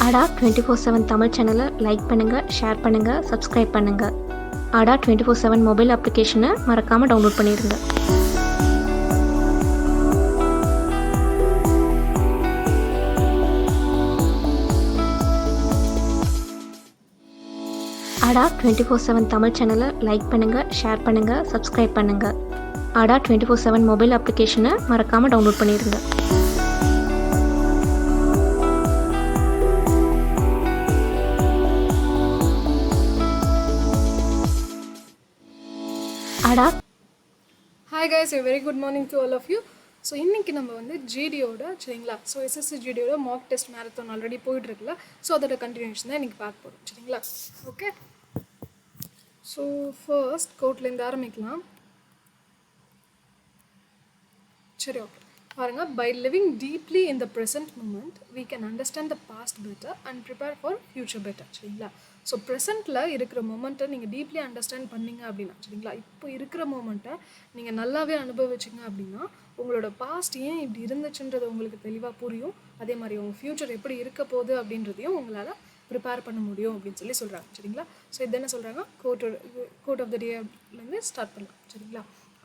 ஆடா 24/7 தமிழ் சேனலை லைக் பண்ணுங்கள், ஷேர் பண்ணுங்கள், சப்ஸ்கிரைப் பண்ணுங்கள். ஆடா 24/7 மொபைல் அப்ளிகேஷனை மறக்காமல் டவுன்லோட் பண்ணிடுங்க. ஆடா 24/7 தமிழ் சேனலை லைக் பண்ணுங்கள், ஷேர் பண்ணுங்கள், சப்ஸ்கிரைப் பண்ணுங்கள். ஆடா 24/7 மொபைல் அப்ளிகேஷனை மறக்காமல் டவுன்லோட் பண்ணிடுங்க. ஆடா Hi guys, a very good morning to all of you. So இன்றைக்கி நம்ம வந்து ஜிடியோட சரிங்களா, ஸோ எஸ்எஸ்சி ஜிடியோட மாக் டெஸ்ட் மேரத்தான் ஆல்ரெடி போயிட்டுருக்குல்ல, ஸோ அதோட கண்டினியூஷன் தான் இன்றைக்கி பார்க்க போகிறோம் சரிங்களா. ஓகே, ஸோ ஃபர்ஸ்ட் கோட்லேருந்து ஆரம்பிக்கலாம். சரி, ஓகே பாருங்கள். By living deeply in the present moment we can understand the past better and prepare for future better சரிங்களா. ஸோ ப்ரெசென்ட்டில் இருக்கிற மொமெண்ட்டை நீங்கள் டீப்லி அண்டர்ஸ்டாண்ட் பண்ணிங்க அப்படின்னா சரிங்களா, இப்போ இருக்கிற மொமெண்ட்டை நீங்கள் நல்லாவே அனுபவிச்சிங்க அப்படின்னா உங்களோட பாஸ்ட் ஏன் இப்படி இருந்துச்சுன்றது உங்களுக்கு தெளிவாக புரியும். அதே மாதிரி உங்கள் ஃப்யூச்சர் எப்படி இருக்க போகுது அப்படின்றதையும் உங்களால் ப்ரிப்பேர் பண்ண முடியும் அப்படின்னு சொல்லி சொல்கிறாங்க சரிங்களா. ஸோ இது என்ன சொல்கிறாங்க, கோட் ஆஃப் த டேலேருந்து ஸ்டார்ட் பண்ணலாம் சரிங்களா.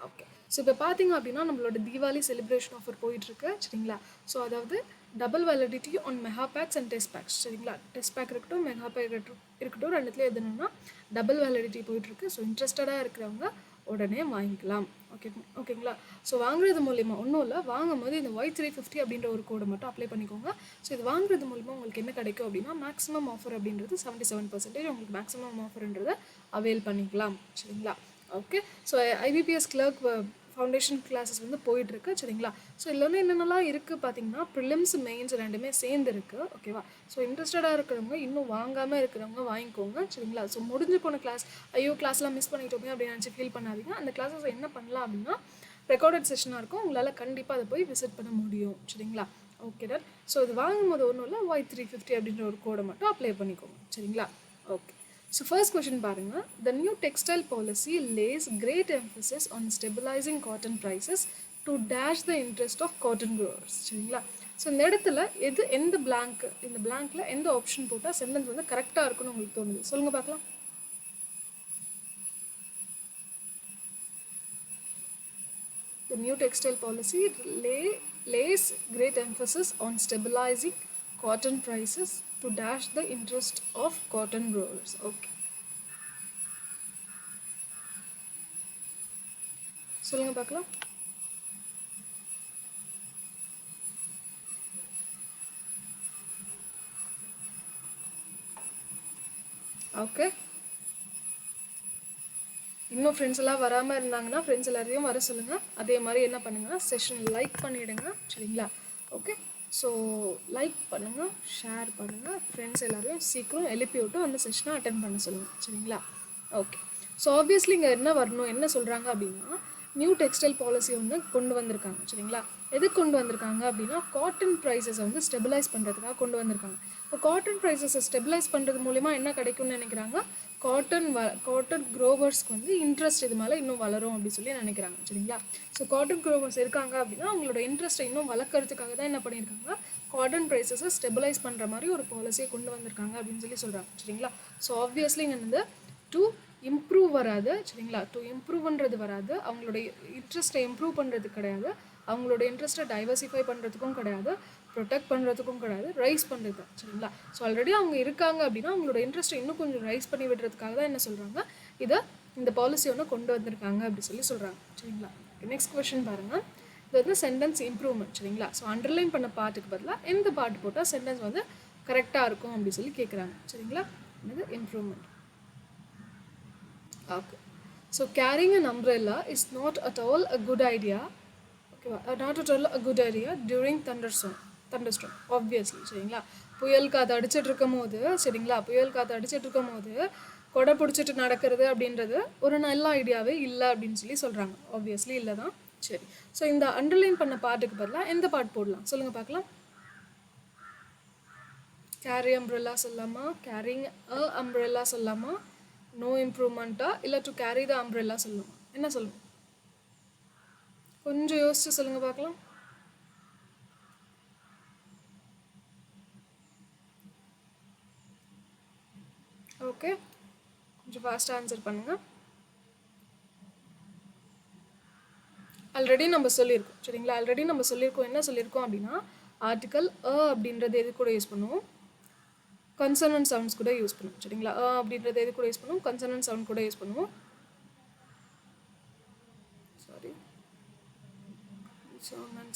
ஓகே, ஸோ இப்போ பார்த்தீங்க அப்படின்னா நம்மளோட தீபாவளி செலிப்ரேஷன் ஆஃபர் போயிட்டுருக்கு சரிங்களா. ஸோ அதாவது double validity on mega packs and test packs சரிங்களா. டெஸ்ட் பேக் இருக்கட்டும், மெகா பேக் இருக்கட்டும், ரெண்டுத்துல எதுனா டபுள் வேலிடிட்டி போயிட்டுருக்கு. ஸோ இன்ட்ரெஸ்டடாக இருக்கிறவங்க உடனே வாங்கிக்கலாம். ஓகேங்களா. ஸோ வாங்குறது மூலிமா ஒன்றும் இல்லை, வாங்கும் போது இந்த Y350 அப்படின்ற ஒரு கோடை மட்டும் அப்ளை பண்ணிக்கோங்க. ஸோ இது வாங்குறது மூலிமா உங்களுக்கு என்ன கிடைக்கும் அப்படின்னா மேக்ஸிமம் ஆஃபர் அப்படின்றது 77% உங்களுக்கு மேக்ஸிமம் ஆஃபர்ன்றதை அவைல் பண்ணிக்கலாம் சரிங்களா. Okay, so IBPS clerk foundation classes வந்து போயிட்டுருக்கு சரிங்களா. ஸோ இதில் வந்து என்னென்னலாம் இருக்குது பார்த்தீங்கன்னா ப்ரிலிம்ஸ் மெயின்ஸ் ரெண்டுமே சேர்ந்து இருக்குது. ஓகேவா. ஸோ இன்ட்ரெஸ்டடாக இருக்கிறவங்க இன்னும் வாங்காமல் இருக்கிறவங்க வாங்கிக்கோங்க சரிங்களா. ஸோ முடிஞ்சு போன கிளாஸ், ஐயோ கிளாஸ்லாம் மிஸ் பண்ணிட்டோமே அப்படின்னு நினச்சி ஃபீல் பண்ணாதீங்க. அந்த கிளாஸஸ் என்ன பண்ணலாம் அப்படின்னா ரெக்கார்டட் செஷனாக இருக்கும், உங்களால் கண்டிப்பாக அதை போய் விசிட் பண்ண முடியும் சரிங்களா. Okay done. ஸோ இது வாங்கும்போது ஒன்றும் இல்லை, Y350 அப்படின்ற ஒரு கோடை மட்டும் அப்ளை பண்ணிக்கோங்க சரிங்களா. ஓகே, so first question பாருங்க. The new textile policy lays great emphasis on stabilizing cotton prices to dash the interest of cotton growers சரிங்களா. ஸோ இந்த இடத்துல எந்த பிளாங்க், இந்த பிளாங்க்ல எந்த ஆப்ஷன் போட்டால் சென்டென்ஸ் வந்து கரெக்டாக இருக்குன்னு உங்களுக்கு தோணுது சொல்லுங்க பார்க்கலாம். The new textile policy lays great emphasis on stabilizing cotton prices to dash the interest of cotton growers. Okay, சொல்லுங்க பார்க்கலாம். ஓகே, இன்னும் ஃப்ரெண்ட்ஸ் எல்லாம் வராமல் இருந்தாங்கன்னா ஃப்ரெண்ட்ஸ் எல்லாரையும் வர சொல்லுங்கள். அதே மாதிரி என்ன பண்ணுங்கன்னா செஷன் லைக் பண்ணிவிடுங்க சரிங்களா. ஓகே, ஸோ லைக் பண்ணுங்கள், ஷேர் பண்ணுங்கள், ஃப்ரெண்ட்ஸ் எல்லோரையும் சீக்கிரம் எழுப்பி விட்டு அந்த செஷனை அட்டென்ட் பண்ண சொல்லுங்கள் சரிங்களா. ஓகே, ஸோ ஆப்வியஸ்லி இங்கே என்ன வரணும், என்ன சொல்கிறாங்க அப்படின்னா நியூ டெக்ஸ்டைல் பாலிசி வந்து கொண்டு வந்திருக்காங்க சரிங்களா. எதுக்கு கொண்டு வந்திருக்காங்க அப்படின்னா காட்டன் ப்ரைஸஸை வந்து ஸ்டெபிலைஸ் பண்ணுறதுக்காக கொண்டு வந்திருக்காங்க. இப்போ காட்டன் ப்ரைஸஸை ஸ்டெபிலைஸ் பண்ணுறது மூலிமா என்ன கிடைக்கும்னு நினைக்கிறாங்க, காட்டன் க்ரோவர்ஸ்க்கு வந்து இன்ட்ரெஸ்ட் இது மேலே இன்னும் வளரும் அப்படின்னு சொல்லி நினைக்கிறாங்க சரிங்களா. ஸோ காட்டன் க்ரோவர்ஸ் இருக்காங்க அப்படின்னா அவங்களோட இன்ட்ரெஸ்ட்டை இன்னும் வளர்க்குறதுக்காக தான் என்ன பண்ணியிருக்காங்க, காட்டன் ப்ரைஸஸை ஸ்டெபிலைஸ் பண்ணுற மாதிரி ஒரு பாலிசியை கொண்டு வந்திருக்காங்க அப்படின்னு சொல்லி சொல்கிறாங்க சரிங்களா. ஸோ ஆப்வியஸ்லி இங்கே வந்து டு இம்ப்ரூவ் வராது சரிங்களா, டு இம்ப்ரூவ் பண்ணுறது வராது, அவங்களோட இன்ட்ரெஸ்ட்டை இம்ப்ரூவ் பண்ணுறது கிடையாது, அவங்களோட இன்ட்ரெஸ்ட்டை டைவர்சிஃபை பண்ணுறதுக்கும் கிடையாது, ப்ரொடெக்ட் பண்ணுறதுக்கும் கிடையாது, ரைஸ் பண்ணுறது தான் சரிங்களா. ஸோ ஆல்ரெடி அவங்க இருக்காங்க அப்படின்னா அவங்களோட இன்ட்ரெஸ்ட்டை இன்னும் கொஞ்சம் ரைஸ் பண்ணி விடுறதுக்காக தான் என்ன சொல்கிறாங்க, இந்த பாலிசி ஒன்று கொண்டு வந்திருக்காங்க அப்படி சொல்லி சொல்கிறாங்க சரிங்களா. நெக்ஸ்ட் கொஸ்டின் பாருங்கள். இது வந்து சென்டென்ஸ் இம்ப்ரூவ்மெண்ட் சரிங்களா. ஸோ அண்டர்லைன் பண்ண பார்ட்டுக்கு பதிலாக எந்த பார்ட் போட்டால் சென்டென்ஸ் வந்து கரெக்டாக இருக்கும் அப்படி சொல்லி கேட்குறாங்க சரிங்களா. இது improvement. Okay, so carrying an umbrella is not at all a good idea. Okay, not at all a good idea during thunderstorm obviously சரிங்களா. புயல் காற்று அடிச்சிட்டு இருக்கும் போது சரிங்களா, புயல் காற்று அடிச்சிட்டு இருக்கும் போது கொடை பிடிச்சிட்டு நடக்கிறது அப்படின்றது ஒரு நல்ல ஐடியாவே இல்லை அப்படின்னு சொல்லி சொல்கிறாங்க. ஆப்வியஸ்லி இல்லை தான். சரி, ஸோ இந்த அண்டர்லைன் பண்ண பார்ட்டுக்கு பதிலாக எந்த பார்ட் போடலாம் சொல்லுங்கள் பார்க்கலாம். கேரி அம்ப்ரெல்லா சொல்லாமா, கேரிங் அ அம்ப்ரெல்லா சொல்லாமா, நோ இம்ப்ரூவ்மெண்ட்டா, இல்லை டு கேரி த அம்ப்ரெல்லா சொல்லணும், என்ன சொல்லுங்கள் கொஞ்சம் யோசிச்சு சொல்லுங்கள் பார்க்கலாம். ஓகே, கொஞ்சம் ஃபாஸ்ட்டாக ஆன்சர் பண்ணுங்கள். ஆல்ரெடி நம்ம சொல்லியிருக்கோம் சரிங்களா. என்ன சொல்லியிருக்கோம் அப்படின்னா, ஆர்டிக்கல் அப்படின்றது எது கூட யூஸ் பண்ணுவோம், கன்சனன்ட் சவுண்ட்ஸ் கூட யூஸ் பண்ணுவோம் சரிங்களா. அப்படின்றது எது கூட யூஸ் பண்ணுவோம், கன்சனன்ட் சவுண்ட் கூட யூஸ் பண்ணுவோம். சாரி,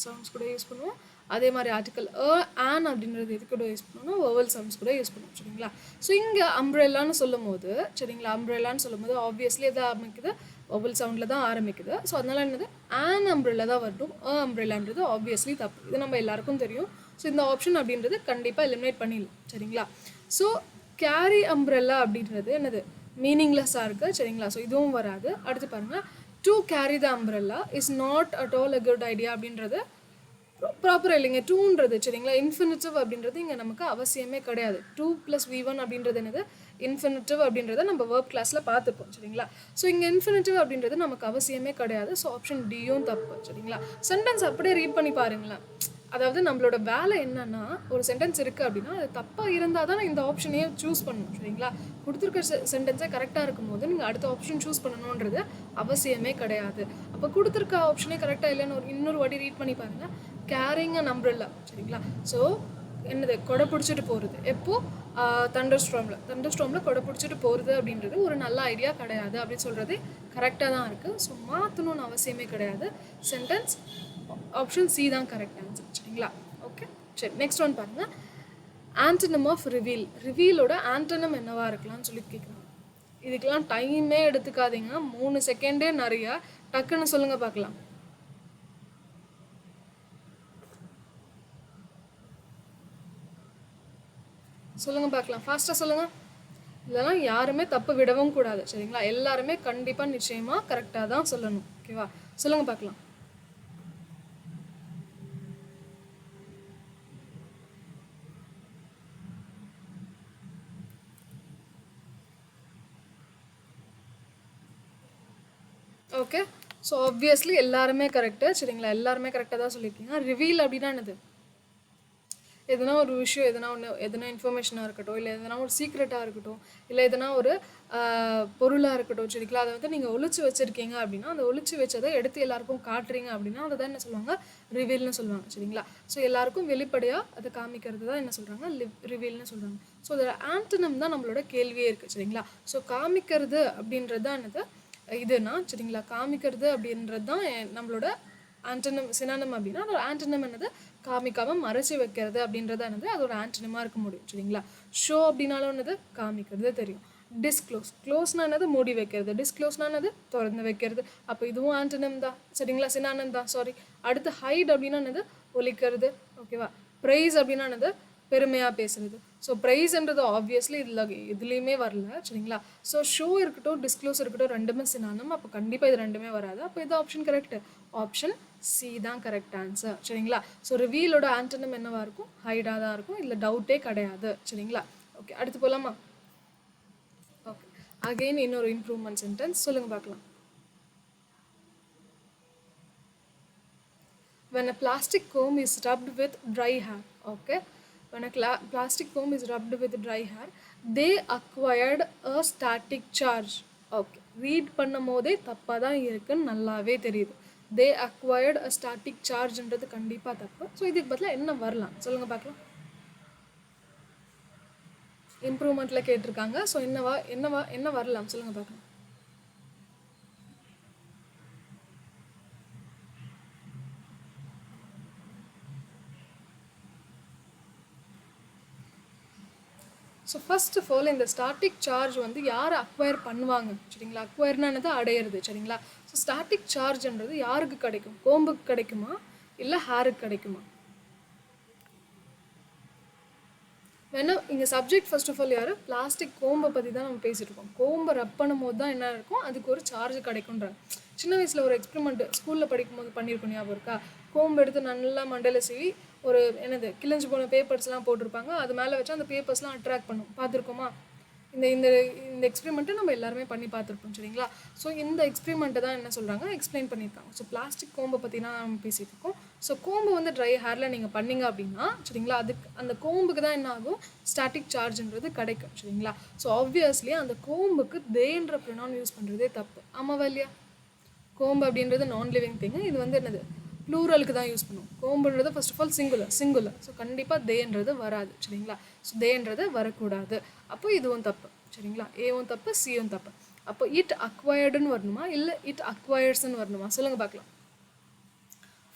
சவுண்ட்ஸ் கூட யூஸ் பண்ணுவோம். அதே மாதிரி ஆர்டிக்கல் ஆன் அப்படின்றது எது கூட யூஸ் பண்ணுவோம்னா வவல் சவுண்ட்ஸ் கூட யூஸ் பண்ணுவோம் சரிங்களா. ஸோ இங்கே அம்ப்ரெல்லான்னு சொல்லும் போது சரிங்களா, அம்ப்ரெல்லான்னு சொல்லும் போது ஆப்வியஸ்லி எதை ஆரம்பிக்குது, வவல் சவுண்டில் தான் ஆரம்பிக்குது. ஸோ அதனால என்னது ஆன் அம்ப்ரெல்லா தான் வரணும். அம்ப்ரெல்லான்றது ஆப்வியஸ்லி தப்பு, இது நம்ம எல்லாருக்கும் தெரியும். ஸோ இந்த ஆப்ஷன் அப்படின்றது கண்டிப்பாக எலிமினேட் பண்ணிடலாம் சரிங்களா. ஸோ கேரி அம்ப்ரெல்லா அப்படின்றது என்னது மீனிங்லெஸ்ஸாக இருக்குது சரிங்களா. ஸோ இதுவும் வராது. அடுத்து பாருங்கள், to carry the umbrella is not at all a good idea அப்படின்றது ப்ராப்பராக இல்லைங்க. டூன்றது சரிங்களா, இன்ஃபினிட்டிவ் அப்படின்றது இங்கே நமக்கு அவசியமே கிடையாது. 2+V1 அப்படின்றது என்னது இன்ஃபினிட்டிவ் அப்படின்றத நம்ம வேர்ப் கிளாஸில் பார்த்துப்போம் சரிங்களா. ஸோ இங்கே இன்ஃபினிட்டிவ் அப்படின்றது நமக்கு அவசியமே கிடையாது. ஸோ ஆப்ஷன் டியும் தப்பு சரிங்களா. சென்டென்ஸ் அப்படியே ரீட் பண்ணி பாருங்களேன். அதாவது நம்மளோட வேலை என்னன்னா, ஒரு சென்டென்ஸ் இருக்குது அப்படின்னா அது தப்பாக இருந்தால் தான் இந்த ஆப்ஷனையே சூஸ் பண்ணணும் சரிங்களா. கொடுத்துருக்க சென்டென்ஸே கரெக்டாக இருக்கும்போது நீங்கள் அடுத்த ஆப்ஷன் சூஸ் பண்ணணுன்றது அவசியமே கிடையாது. அப்போ கொடுத்துருக்க ஆப்ஷனே கரெக்டாக இல்லைன்னு இன்னொரு வாட்டி ரீட் பண்ணி பாருங்கள். கேரிங் அண்ட் அம்ப்ரெல்லா சரிங்களா. ஸோ என்னது கொடை பிடிச்சிட்டு போகிறது, எப்போது தண்டர் ஸ்ட்ராமில் கொடை பிடிச்சிட்டு போகிறது அப்படின்றது ஒரு நல்ல ஐடியா கிடையாது அப்படின்னு சொல்கிறது கரெக்டாக தான் இருக்குது. ஸோ மாற்றணும்னு அவசியமே கிடையாது. சென்டென்ஸ் ஆப்ஷன் சி தான் கரெக்ட் ஆன்சர் சரிங்களா. ஓகே சரி, நெக்ஸ்ட் ஒன் பாருங்கள். ஆன்டனம் ஆஃப் ரிவீல், ரிவீலோட ஆன்டனம் என்னவா இருக்கலாம்னு சொல்லி கேட்குறாங்க. இதுக்கெல்லாம் டைமே எடுத்துக்காதீங்க, 3 செகண்டே நிறையா, டக்குன்னு சொல்லுங்கள் பார்க்கலாம். சொல்லுங்கள் பார்க்கலாம், ஃபாஸ்ட்டாக சொல்லுங்கள். இதெல்லாம் யாருமே தப்பு விடவும் கூடாது சரிங்களா. எல்லாருமே கண்டிப்பாக நிச்சயமாக கரெக்டாக தான் சொல்லணும். ஓகேவா, சொல்லுங்கள் பார்க்கலாம். ஓகே, ஸோ ஆப்வியஸ்லி எல்லாருமே கரெக்டு சரிங்களா. எல்லாருமே கரெக்டாக தான் சொல்லியிருக்கீங்க. ரிவீல் அப்படின்னா என்னது, எதனா ஒரு விஷயம், எதனா இன்ஃபர்மேஷனாக இருக்கட்டும், இல்லை எதனா ஒரு சீக்ரெட்டாக இருக்கட்டும், இல்லை எதனா ஒரு பொருளாக இருக்கட்டும் சரிங்களா, அதை வந்து நீங்கள் ஒழிச்சு வச்சுருக்கீங்க அப்படின்னா அந்த ஒழிச்சு வச்சதை எடுத்து எல்லாருக்கும் காட்டுறீங்க அப்படின்னா அதை தான் என்ன சொல்லுவாங்க, ரிவீல்னு சொல்லுவாங்க சரிங்களா. ஸோ எல்லாருக்கும் வெளிப்படையாக அதை காமிக்கிறது தான் என்ன சொல்கிறாங்க, ரிவீல்னு சொல்கிறாங்க. ஸோ அதோட ஆன்டனம் தான் நம்மளோட கேள்வியே இருக்குது சரிங்களா. ஸோ காமிக்கிறது அப்படின்றது தான் என்னது இதுனா சரிங்களா. காமிக்கிறது அப்படின்றது தான் நம்மளோட ஆன்டனம். சினானம் அப்படின்னா அதோட ஆன்டனம் என்னது, காமிக்காமல் மறைச்சி வைக்கிறது அப்படின்றது என்னது அதோட ஆன்டனமாக இருக்க முடியும் சரிங்களா. ஷோ அப்படின்னாலும் என்னது காமிக்கிறது தெரியும். டிஸ்க்ளோஸ், க்ளோஸ்னா என்னது மூடி வைக்கிறது, டிஸ்க்ளோஸ்னா என்னது திறந்து வைக்கிறது. அப்போ இதுவும் ஆன்டனம் தான் சரிங்களா, சினானம் தான். சாரி, அடுத்து ஹைட் அப்படின்னா என்னது ஒலிக்கிறது. ஓகேவா, ப்ரைஸ் அப்படின்னா என்னது பெருமையாக பேசுகிறது. ஸோ ப்ரைஸ்ன்றது ஆப்வியஸ்லி இதுலேயுமே வரல சரிங்களா. ஸோ ஷோ இருக்கட்டும், டிஸ்க்ளோஸ் இருக்கட்டும், ரெண்டுமே சினானம். அப்போ கண்டிப்பாக இது ரெண்டுமே வராது. அப்போ இது ஆப்ஷன் கரெக்டு, ஆப்ஷன் சி தான் கரெக்ட் ஆன்சர் சரிங்களா. ஸோ ரிவீலோட ஆன்டனம் என்னவாக இருக்கும், ஹைடாக தான் இருக்கும், இதில் டவுட்டே கிடையாது சரிங்களா. ஓகே, அடுத்து போகலாமா. ஓகே, அகெயின் இன்னொரு இம்ப்ரூவ்மெண்ட் சென்டென்ஸ் சொல்லுங்கள் பார்க்கலாம். When a plastic comb is rubbed with dry hair, okay, when a plastic comb is rubbed with dry hair, they acquired a static charge. Okay, read பண்ணும் போதே தப்பாக தான் இருக்குன்னு நல்லாவே தெரியுது. they acquired a static chargeன்றது கண்டிப்பாக தப்பு. ஸோ இதுக்கு பதிலாக என்ன வரலாம் சொல்லுங்கள் பார்க்கலாம். இம்ப்ரூவ்மெண்ட்டில் கேட்டிருக்காங்க. ஸோ என்ன வரலாம் சொல்லுங்கள் பார்க்கலாம். ஸோ ஃபர்ஸ்ட் ஆஃப் ஆல் இந்த ஸ்டாட்டிக் சார்ஜ் வந்து யார் அக்வயர் பண்ணுவாங்க சரிங்களா. அக்வயர்னா என்னது அடையிறது சரிங்களா. ஸோ ஸ்டாட்டிக் சார்ஜ்ன்றது யாருக்கு கிடைக்கும், கோம்புக்கு கிடைக்குமா இல்லை ஹேருக்கு கிடைக்குமா. வேணா இங்கே சப்ஜெக்ட் ஃபர்ஸ்ட் ஆஃப் ஆல் யார், பிளாஸ்டிக் கோம்பை பற்றி தான் நம்ம பேசிகிட்டு இருக்கோம். கோம்பை ரப் பண்ணும் போது தான் என்ன இருக்கும், அதுக்கு ஒரு சார்ஜ் கிடைக்குன்றாங்க. சின்ன வயசில் ஒரு எக்ஸ்பெரிமெண்ட் ஸ்கூலில் படிக்கும்போது பண்ணியிருக்கோம், ஞாபகம் இருக்கா. கோம்பு எடுத்து நல்லா மண்டையில் சீவி ஒரு என்னது கிழிஞ்சு போன பேப்பர்ஸ்லாம் போட்டிருப்பாங்க, அது மேலே வச்சு அந்த பேப்பர்ஸ்லாம் அட்ராக்ட் பண்ணும், பார்த்துருக்கோமா. இந்த இந்த இந்த எக்ஸ்பெரிமெண்ட்டை நம்ம எல்லாருமே பண்ணி பார்த்துருப்போம் சரிங்களா. ஸோ இந்த எக்ஸ்பெரிமெண்ட்டை தான் என்ன சொல்கிறாங்க எக்ஸ்பிளைன் பண்ணியிருக்காங்க. ஸோ பிளாஸ்டிக் கோம்பை பற்றி தான் நம்ம பேசிகிட்டு இருக்கோம். ஸோ கோம்பு வந்து ட்ரை ஹேரில் நீங்கள் பண்ணீங்க அப்படின்னா சரிங்களா, அதுக்கு அந்த கோம்புக்கு தான் என்ன ஆகும், ஸ்டாட்டிக் சார்ஜ்ன்றது கிடைக்கும் சரிங்களா. ஸோ ஆப்வியஸ்லி அந்த கோம்புக்கு தேன்ற ப்ரொனவுன் யூஸ் பண்ணுறதே தப்பு, ஆமாவா இல்லையா. கோம்பு அப்படின்றது நான் லிவிங் திங்கு, இது வந்து என்னது ப்ளூரலுக்கு தான் யூஸ் பண்ணுவோம். கோம்புன்றது first of all singular. So கண்டிப்பாக தேன்றது வராது சரிங்களா. ஸோ தேன்றது வரக்கூடாது. அப்போ இதுவும் தப்பு சரிங்களா. ஏவும் தப்பு, சியும் தப்பு. அப்போ இட் அக்வயர்டுன்னு வரணுமா இல்லை இட் அக்வயர்ஸ்ன்னு வரணுமா, சொல்லுங்கள் பார்க்கலாம்.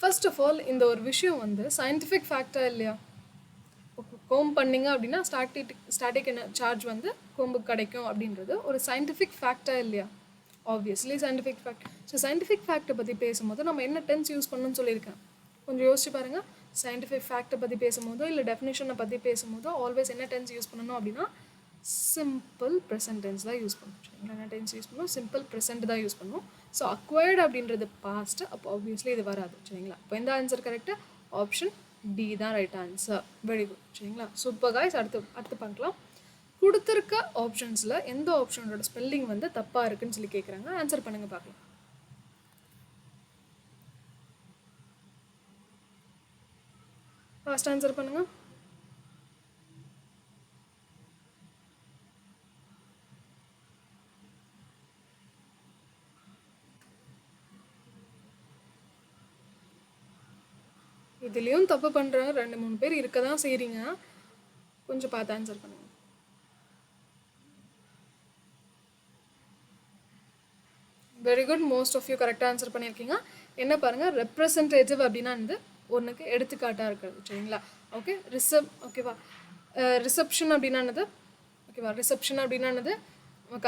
ஃபர்ஸ்ட் ஆஃப் ஆல் இந்த ஒரு விஷயம் வந்து சயின்டிஃபிக் ஃபேக்டா இல்லையா. கோம்பு பண்ணிங்க அப்படின்னா ஸ்டாட்டிக் சார்ஜ் வந்து கோம்புக்கு கிடைக்கும் அப்படின்றது ஒரு சயின்டிஃபிக் ஃபேக்டா இல்லையா. Obviously scientific fact. So scientific ஃபேக்டை பற்றி பேசும்போது நம்ம என்ன டென்ஸ் யூஸ் பண்ணணும்னு சொல்லியிருக்கேன், கொஞ்சம் யோசிச்சு பாருங்கள். சயின்டிஃபிக் ஃபேக்டை பற்றி பேசும்போதோ இல்லை டெஃபினேஷனை பற்றி பேசும்போதோ ஆல்வேஸ் என்ன டென்ஸ் யூஸ் பண்ணணும் அப்படின்னா சிம்பிள் ப்ரெசன்ட் டென்ஸ் தான் யூஸ் பண்ணுவோம் சரிங்களா. என்ன டென்ஸ் யூஸ் பண்ணுவோம், சிம்பிள் ப்ரெசன்ட் தான் யூஸ் பண்ணுவோம். ஸோ அக்வயர்டு அப்படின்றது பாஸ்ட், அப்போ ஆப்வியஸ்லி இது வராது சரிங்களா. இப்போ எந்த ஆன்சர் கரெக்டாக, ஆப்ஷன் டி தான் ரைட் ஆன்சர். வெரி குட் சரிங்களா. Super guys. அடுத்து பார்க்கலாம். கொடுத்துருக்க ஆப்ஷன்ஸில் எந்த ஆப்ஷனோட ஸ்பெல்லிங் வந்து தப்பாக இருக்குன்னு சொல்லி கேட்குறாங்க, ஆன்சர் பண்ணுங்க பார்க்கலாம். ஃபாஸ்ட் ஆன்சர் பண்ணுங்க. இதுலேயும் தப்பு பண்ணுறாங்க 2-3 பேர் இருக்க தான் செய்கிறீங்க, கொஞ்சம் பார்த்து ஆன்சர் பண்ணுங்க. Very good, most of you கரெக்டாக ஆன்சர் பண்ணியிருக்கீங்க. என்ன பாருங்கள், ரெப்ரசன்டேட்டிவ் அப்படின்னா வந்து ஒன்றுக்கு எடுத்துக்காட்டாக இருக்கிறது சரிங்களா. ஓகே, ஓகேவா. ரிசப்ஷன் அப்படின்னா என்னது, ஓகேவா. ரிசப்ஷன் அப்படின்னா என்னது,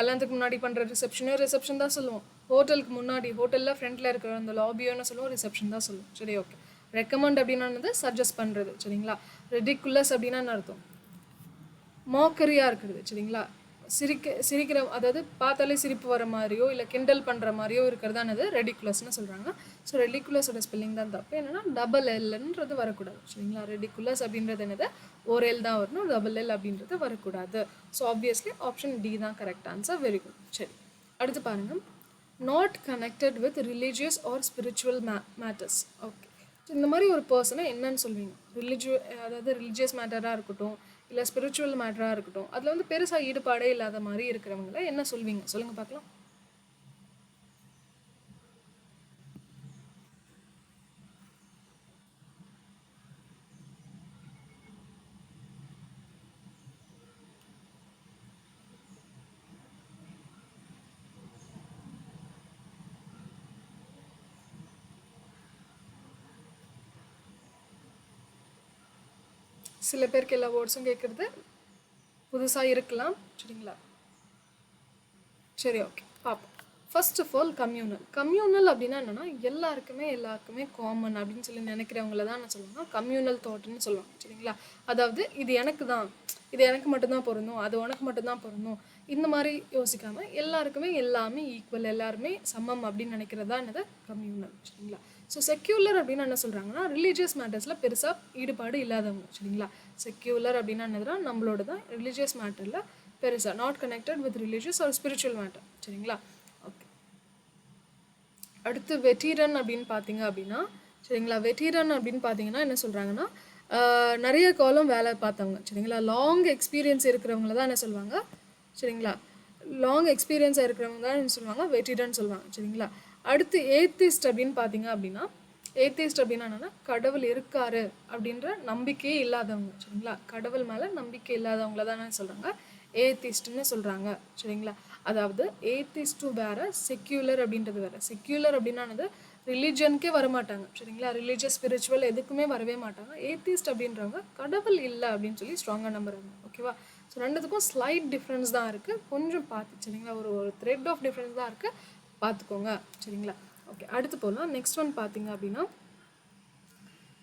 கல்யாணத்துக்கு முன்னாடி பண்ணுற ரிசப்ஷன் தான் சொல்லுவோம். ஹோட்டலுக்கு முன்னாடி, ஹோட்டலில் ஃப்ரண்ட்டில் இருக்கிற அந்த லாபியோன்னு சொல்லுவோம், ரிசப்ஷன் தான் சொல்லுவோம் சரி. ஓகே, ரெக்கமெண்ட் அப்படின்னா என்னது, சஜஸ்ட் பண்ணுறது சரிங்களா. ரெடிகுலஸ் அப்படின்னா என்ன அர்த்தம், மாக்கரியாக இருக்கிறது சரிங்களா. சிரிக்கிற, அதாவது பார்த்தாலே சிரிப்பு வர மாதிரியோ இல்லை கிண்டல் பண்ணுற மாதிரியோ இருக்கிறது தான் என்னது, ரெடிகுலஸ்ன்னு சொல்கிறாங்க. ஸோ ரெடிகுலஸோட ஸ்பெல்லிங் தான் தப்பு. என்னென்னா டபுள் எல்ன்றது வரக்கூடாது சரிங்களா. ரெடிகுலஸ் அப்படின்றது என்னது, ஒரு எல் தான் வரணும், டபுள் எல் அப்படின்றது வரக்கூடாது. ஸோ ஆப்வியஸ்லி ஆப்ஷன் டி தான் கரெக்ட் ஆன்சர். Very good. சரி, அடுத்து பாருங்கள். Not connected with religious or spiritual matters. Okay, இந்த மாதிரி ஒரு பர்சனை என்னன்னு சொல்வீங்க, அதாவது ரிலீஜியஸ் மேட்டராக இருக்கட்டும் இல்லை ஸ்பிரிச்சுவல் மேட்டராக இருக்கட்டும், அதில் வந்து பெருசாக ஈடுபாடே இல்லாத மாதிரி இருக்கிறவங்கள என்ன சொல்வீங்க, சொல்லுங்கள் பார்க்கலாம். சில பேருக்கு எல்லா வேர்ட்ஸும் கேட்குறது புதுசாக இருக்கலாம் சரிங்களா. சரி, ஓகே பார்ப்போம். ஃபர்ஸ்ட் ஆஃப் ஆல் கம்யூனல் அப்படின்னா என்னென்னா எல்லாருக்குமே காமன் அப்படின்னு சொல்லி நினைக்கிறவங்கள தான் நான் சொல்லுவேன்னா கம்யூனல் தாட்னு சொல்லுவாங்க சரிங்களா. அதாவது இது எனக்கு மட்டும்தான் பொருந்தும், அது உனக்கு மட்டும்தான் பொருந்தும், இந்த மாதிரி யோசிக்காமல் எல்லாருக்குமே எல்லாமே ஈக்குவல், எல்லாருமே சமம் அப்படின்னு நினைக்கிறது தான் என்னது, கம்யூனல் சரிங்களா. ஸோ செக்யூலர் அப்படின்னா என்ன சொல்கிறாங்கன்னா ரிலீஜியஸ் மேட்டர்ஸில் பெருசாக ஈடுபாடு இல்லாதவங்க சரிங்களா. செக்யூலர் அப்படின்னா என்னதுன்னா நம்மளோட தான் ரிலீஜியஸ் மேட்டரில் பெருசாக not connected with religious or spiritual matter சரிங்களா. ஓகே, அடுத்து வெட்டீரன் அப்படின்னு பார்த்தீங்க அப்படின்னா சரிங்களா. வெட்டீரன் அப்படின்னு பார்த்தீங்கன்னா என்ன சொல்கிறாங்கன்னா நிறைய காலம் வேலை பார்த்தவங்க சரிங்களா. லாங் எக்ஸ்பீரியன்ஸ் இருக்கிறவங்கள தான் என்ன சொல்லுவாங்க சரிங்களா. லாங் எக்ஸ்பீரியன்ஸாக இருக்கிறவங்க தான் என்ன சொல்லுவாங்க, வெட்டீரன் சொல்லுவாங்க சரிங்களா. அடுத்து ஏத்திஸ்ட் அப்படின்னு பார்த்தீங்க அப்படின்னா, ஏத்திஸ்ட் அப்படின்னா என்னென்னா கடவுள் இருக்காரு அப்படின்ற நம்பிக்கையே இல்லாதவங்க சரிங்களா. கடவுள் மேலே நம்பிக்கை இல்லாதவங்கள தான் என்ன சொல்கிறாங்க, ஏத்திஸ்ட்னு சொல்கிறாங்க சரிங்களா. அதாவது ஏத்திஸ்ட்டும் வேறு, செக்யூலர் அப்படின்றது வேறு. செக்யூலர் அப்படின்னா என்னது, ரிலீஜனுக்கே வரமாட்டாங்க சரிங்களா. ரிலீஜியஸ் ஸ்பிரிச்சுவல் எதுக்குமே வரவே மாட்டாங்க. ஏத்திஸ்ட் அப்படின்றவங்க கடவுள் இல்லை அப்படின்னு சொல்லி ஸ்ட்ராங்காக நம்புறாங்க ஓகேவா. ஸோ ரெண்டுத்துக்கும் ஸ்லைட் டிஃப்ரென்ஸ் தான் இருக்குது, கொஞ்சம் பார்த்து சரிங்களா. ஒரு த்ரெட் ஆஃப் டிஃப்ரென்ஸ் தான் இருக்குது, பார்த்துக்கோங்க சரிங்களா. ஓகே, அடுத்து போகலாம். நெக்ஸ்ட் ஒன் பார்த்தீங்க அப்படின்னா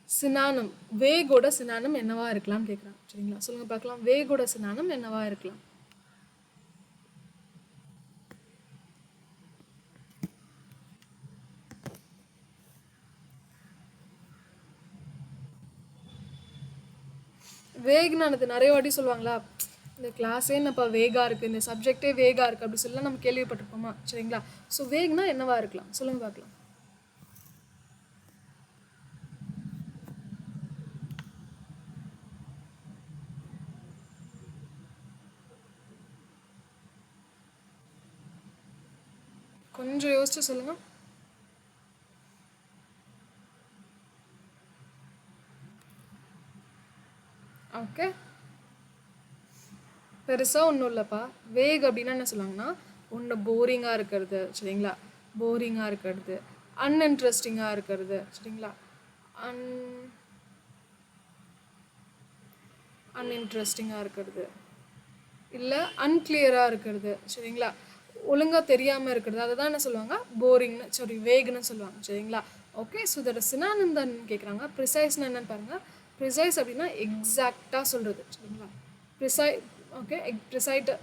சினானம். வேகோட சினானம் என்னவா இருக்கலாம்னு கேட்குறாங்க சரிங்களா. சொல்லுங்கள் பார்க்கலாம், வேகோட சினானம் என்னவா இருக்கலாம். வேக்னானது நிறைய வாட்டி சொல்லுவாங்களா, இந்த கிளாஸே என்னப்பா வேகா இருக்குது, இந்த சப்ஜெக்டே வேகா இருக்குது அப்படி சொல்லலாம் நம்ம கேள்விப்பட்டிருப்போமா சரிங்களா. ஸோ வேக்னா என்னவா இருக்கலாம், சொல்லுங்கள் பார்க்கலாம். கொஞ்சம் யோசிச்சு சொல்லுங்கள். ஓகே, பெருசாக ஒன்றும் இல்லைப்பா. வேக் அப்படின்னா என்ன சொல்லுவாங்கன்னா, ஒன்று போரிங்காக இருக்கிறது சரிங்களா, போரிங்காக இருக்கிறது, அன்இன்ட்ரெஸ்டிங்காக இருக்கிறது சரிங்களா, அன்இன்ட்ரெஸ்டிங்காக இருக்கிறது, இல்லை அன்கிளியராக இருக்கிறது சரிங்களா, ஒழுங்காக தெரியாமல் இருக்கிறது, அதை தான் என்ன சொல்லுவாங்க, போரிங்னு சாரி வேக்னு சொல்லுவாங்க சரிங்களா. ஓகே, ஸோ இதோட சினானிம் தான் கேட்குறாங்க. ப்ரிசைஸ்னு என்னென்னு பாருங்கள். ப்ரிசைஸ் அப்படின்னா எக்ஸாக்டாக சொல்கிறது சரிங்களா. ஓகே,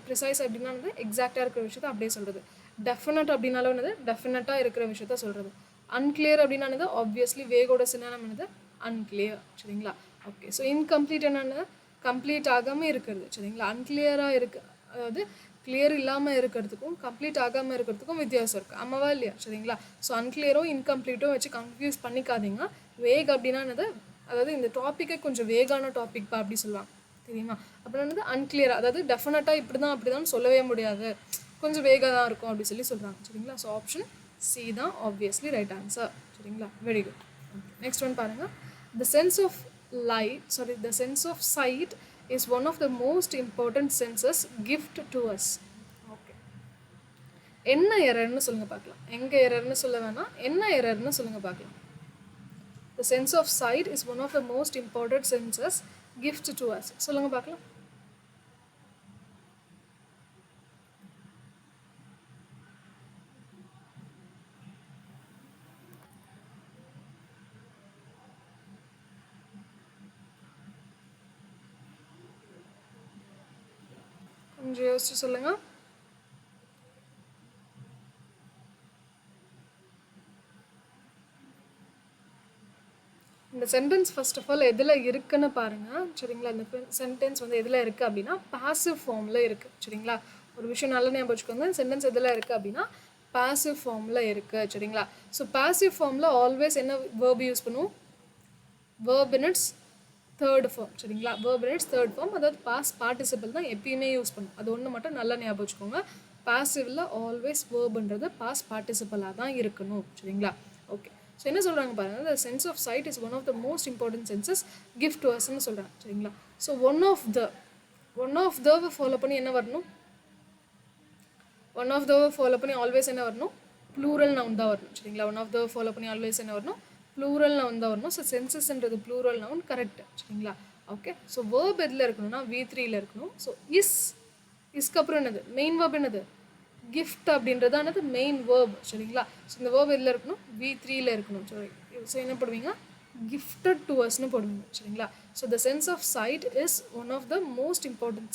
ப்ரிசைஸ் அப்படின்னா வந்து எக்ஸாக்டாக இருக்கிற விஷயத்த அப்படியே சொல்கிறது. டெஃபினட் அப்படின்னாலும் என்னது, டெஃபினட்டாக இருக்கிற விஷயத்த சொல்கிறது. அன்கிளியர் அப்படின்னா என்னது, ஆப்வியஸ்லி வேகோட சினானிம் என்னது, அன்கிளியர் சரிங்களா. ஓகே, ஸோ இன்கம்ப்ளீட் என்னென்ன, கம்ப்ளீட் ஆகாமல் இருக்கிறது சரிங்களா. அன்கிளியராக இருக்குது, அதாவது கிளியர் இல்லாமல் இருக்கிறதுக்கும் கம்ப்ளீட் ஆகாமல் இருக்கிறதுக்கும் வித்தியாசம் இருக்குது, ஆமாவா இல்லையா சரிங்களா. ஸோ அன்கிளியரும் இன்கம்ப்ளீட்டும் வச்சு கன்ஃபியூஸ் பண்ணிக்காதீங்க. வேக் அப்படின்னா என்னது, அதாவது இந்த டாப்பிக்கே கொஞ்சம் வேகான டாபிக்ப்பா அப்படி சொல்லுவாங்க தெரியுமா. அப்புறம் வந்து அன்கிளியர், அதாவது டெஃபினட்டாக இப்படி தான் அப்படி தான் சொல்லவே முடியாது, கொஞ்சம் வேகாக தான் இருக்கும் அப்படி சொல்கிறாங்க சரிங்களா. ஸோ ஆப்ஷன் சி தான் ஆப்வியஸ்லி ரைட் ஆன்சர் சரிங்களா. Very good. நெக்ஸ்ட் ஒன் பாருங்கள். The sense of sight is one of the most important senses gift to us. Okay, என்ன எரர்னு சொல்லுங்கள் பார்க்கலாம். எங்கே எரர்னு சொல்ல வேணாம், என்ன எரர்னு சொல்லுங்கள் பார்க்கலாம். The sense of sight is one of the most important senses gift to us. சொல்லுங்கள் பார்க்கலாம். கொஞ்சம் யோசிச்சு சொல்லுங்கள். இந்த சென்டென்ஸ் ஃபர்ஸ்ட் ஆஃப் ஆல் எதில் இருக்குன்னு பாருங்கள் சரிங்களா. இந்த சென்டென்ஸ் வந்து எதில் இருக்குது அப்படின்னா பாசிவ் ஃபார்மில் இருக்குது சரிங்களா. ஒரு விஷயம் நல்லா ஞாபகம் வச்சுக்கோங்க. சென்டென்ஸ் எதில் இருக்குது அப்படின்னா பாசிவ் ஃபார்மில் இருக்குது சரிங்களா. ஸோ பாசிவ் ஃபார்மில் ஆல்வேஸ் என்ன வேர்ப் யூஸ் பண்ணுவோம், verb in its third form சரிங்களா. Verb in its third form, அதாவது பாஸ்ட் பார்ட்டிசிபிள் தான் எப்பயுமே யூஸ் பண்ணும். அது ஒன்று மட்டும் நல்லா ஞாபகம் வச்சுக்கோங்க. பாசிவில் ஆல்வேஸ் வேர்ப்ன்றது பாஸ்ட் பார்ட்டிசிபிளாக தான் இருக்கணும் சரிங்களா. ஓகே, ஸோ என்ன சொல்கிறாங்க பாருங்கள். the sense of sight is one of the most important senses gift to usன்னு சொல்கிறாங்க சரிங்களா. So one of the follow பண்ணி என்ன வரணும், ஒன் ஆஃப் த ஃபாலோ பண்ணி ஆல்வேஸ் என்ன வரணும், ப்ளூரல் நவுன் தான் வரணும் சரிங்களா. ஒன் ஆஃப் த ஃபாலோ பண்ணி ஆல்வேஸ் என்ன வரணும், ப்ளூரல் நவுன் தான் வரணும். ஸோ சென்சஸ்ன்றது ப்ளூரல் நவுன் கரெக்ட் சரிங்களா. ஓகே, ஸோ வேர்ப் எதில் இருக்கணும்னா V3யில் இருக்கணும். ஸோ இஸ்க்கு அப்புறம் என்னது, மெயின் வேர்ப் என்னது, கிஃப்ட் அப்படின்றதானது மெயின் வேர்ப் சரிங்களா. ஸோ இந்த வேர்ப் எதில் இருக்கணும், V3யில் இருக்கணும். ஸோ என்ன போடுவீங்க, கிஃப்டட் டு அஸ்னு போடுவீங்க சரிங்களா. So the sense of sight is one of the most important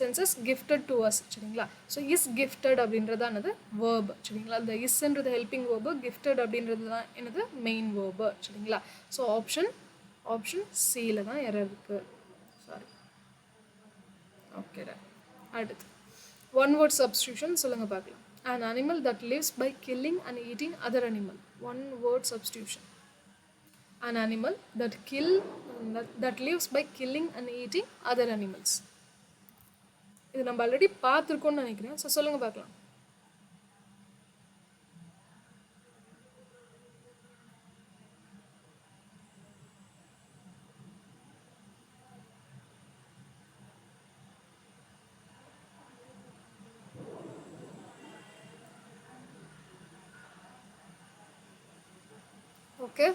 senses gifted to us சரிங்களா. ஸோ இஸ் கிஃப்டட் அப்படின்றதானது வேர்ப் சரிங்களா. இந்த இஸ்ன்றது ஹெல்பிங் வேர்பு, கிஃப்டட் அப்படின்றது தான் என்னது மெயின் வேர்பு சரிங்களா. ஸோ ஆப்ஷன் சியில் தான் எரர் இருக்குது, சாரி. ஓகே, அடுத்து ஒன் வேர்ட் சப்ஸ்டியூஷன் சொல்லுங்கள் பார்க்கலாம். an animal that lives by killing and eating other animal. One word substitution. An animal that lives by killing and eating other animals. இது நம்ம already பார்த்துருக்கோம்னு நினைக்கிறேன். So சொல்லுங்கள் பார்க்கலாம். Okay,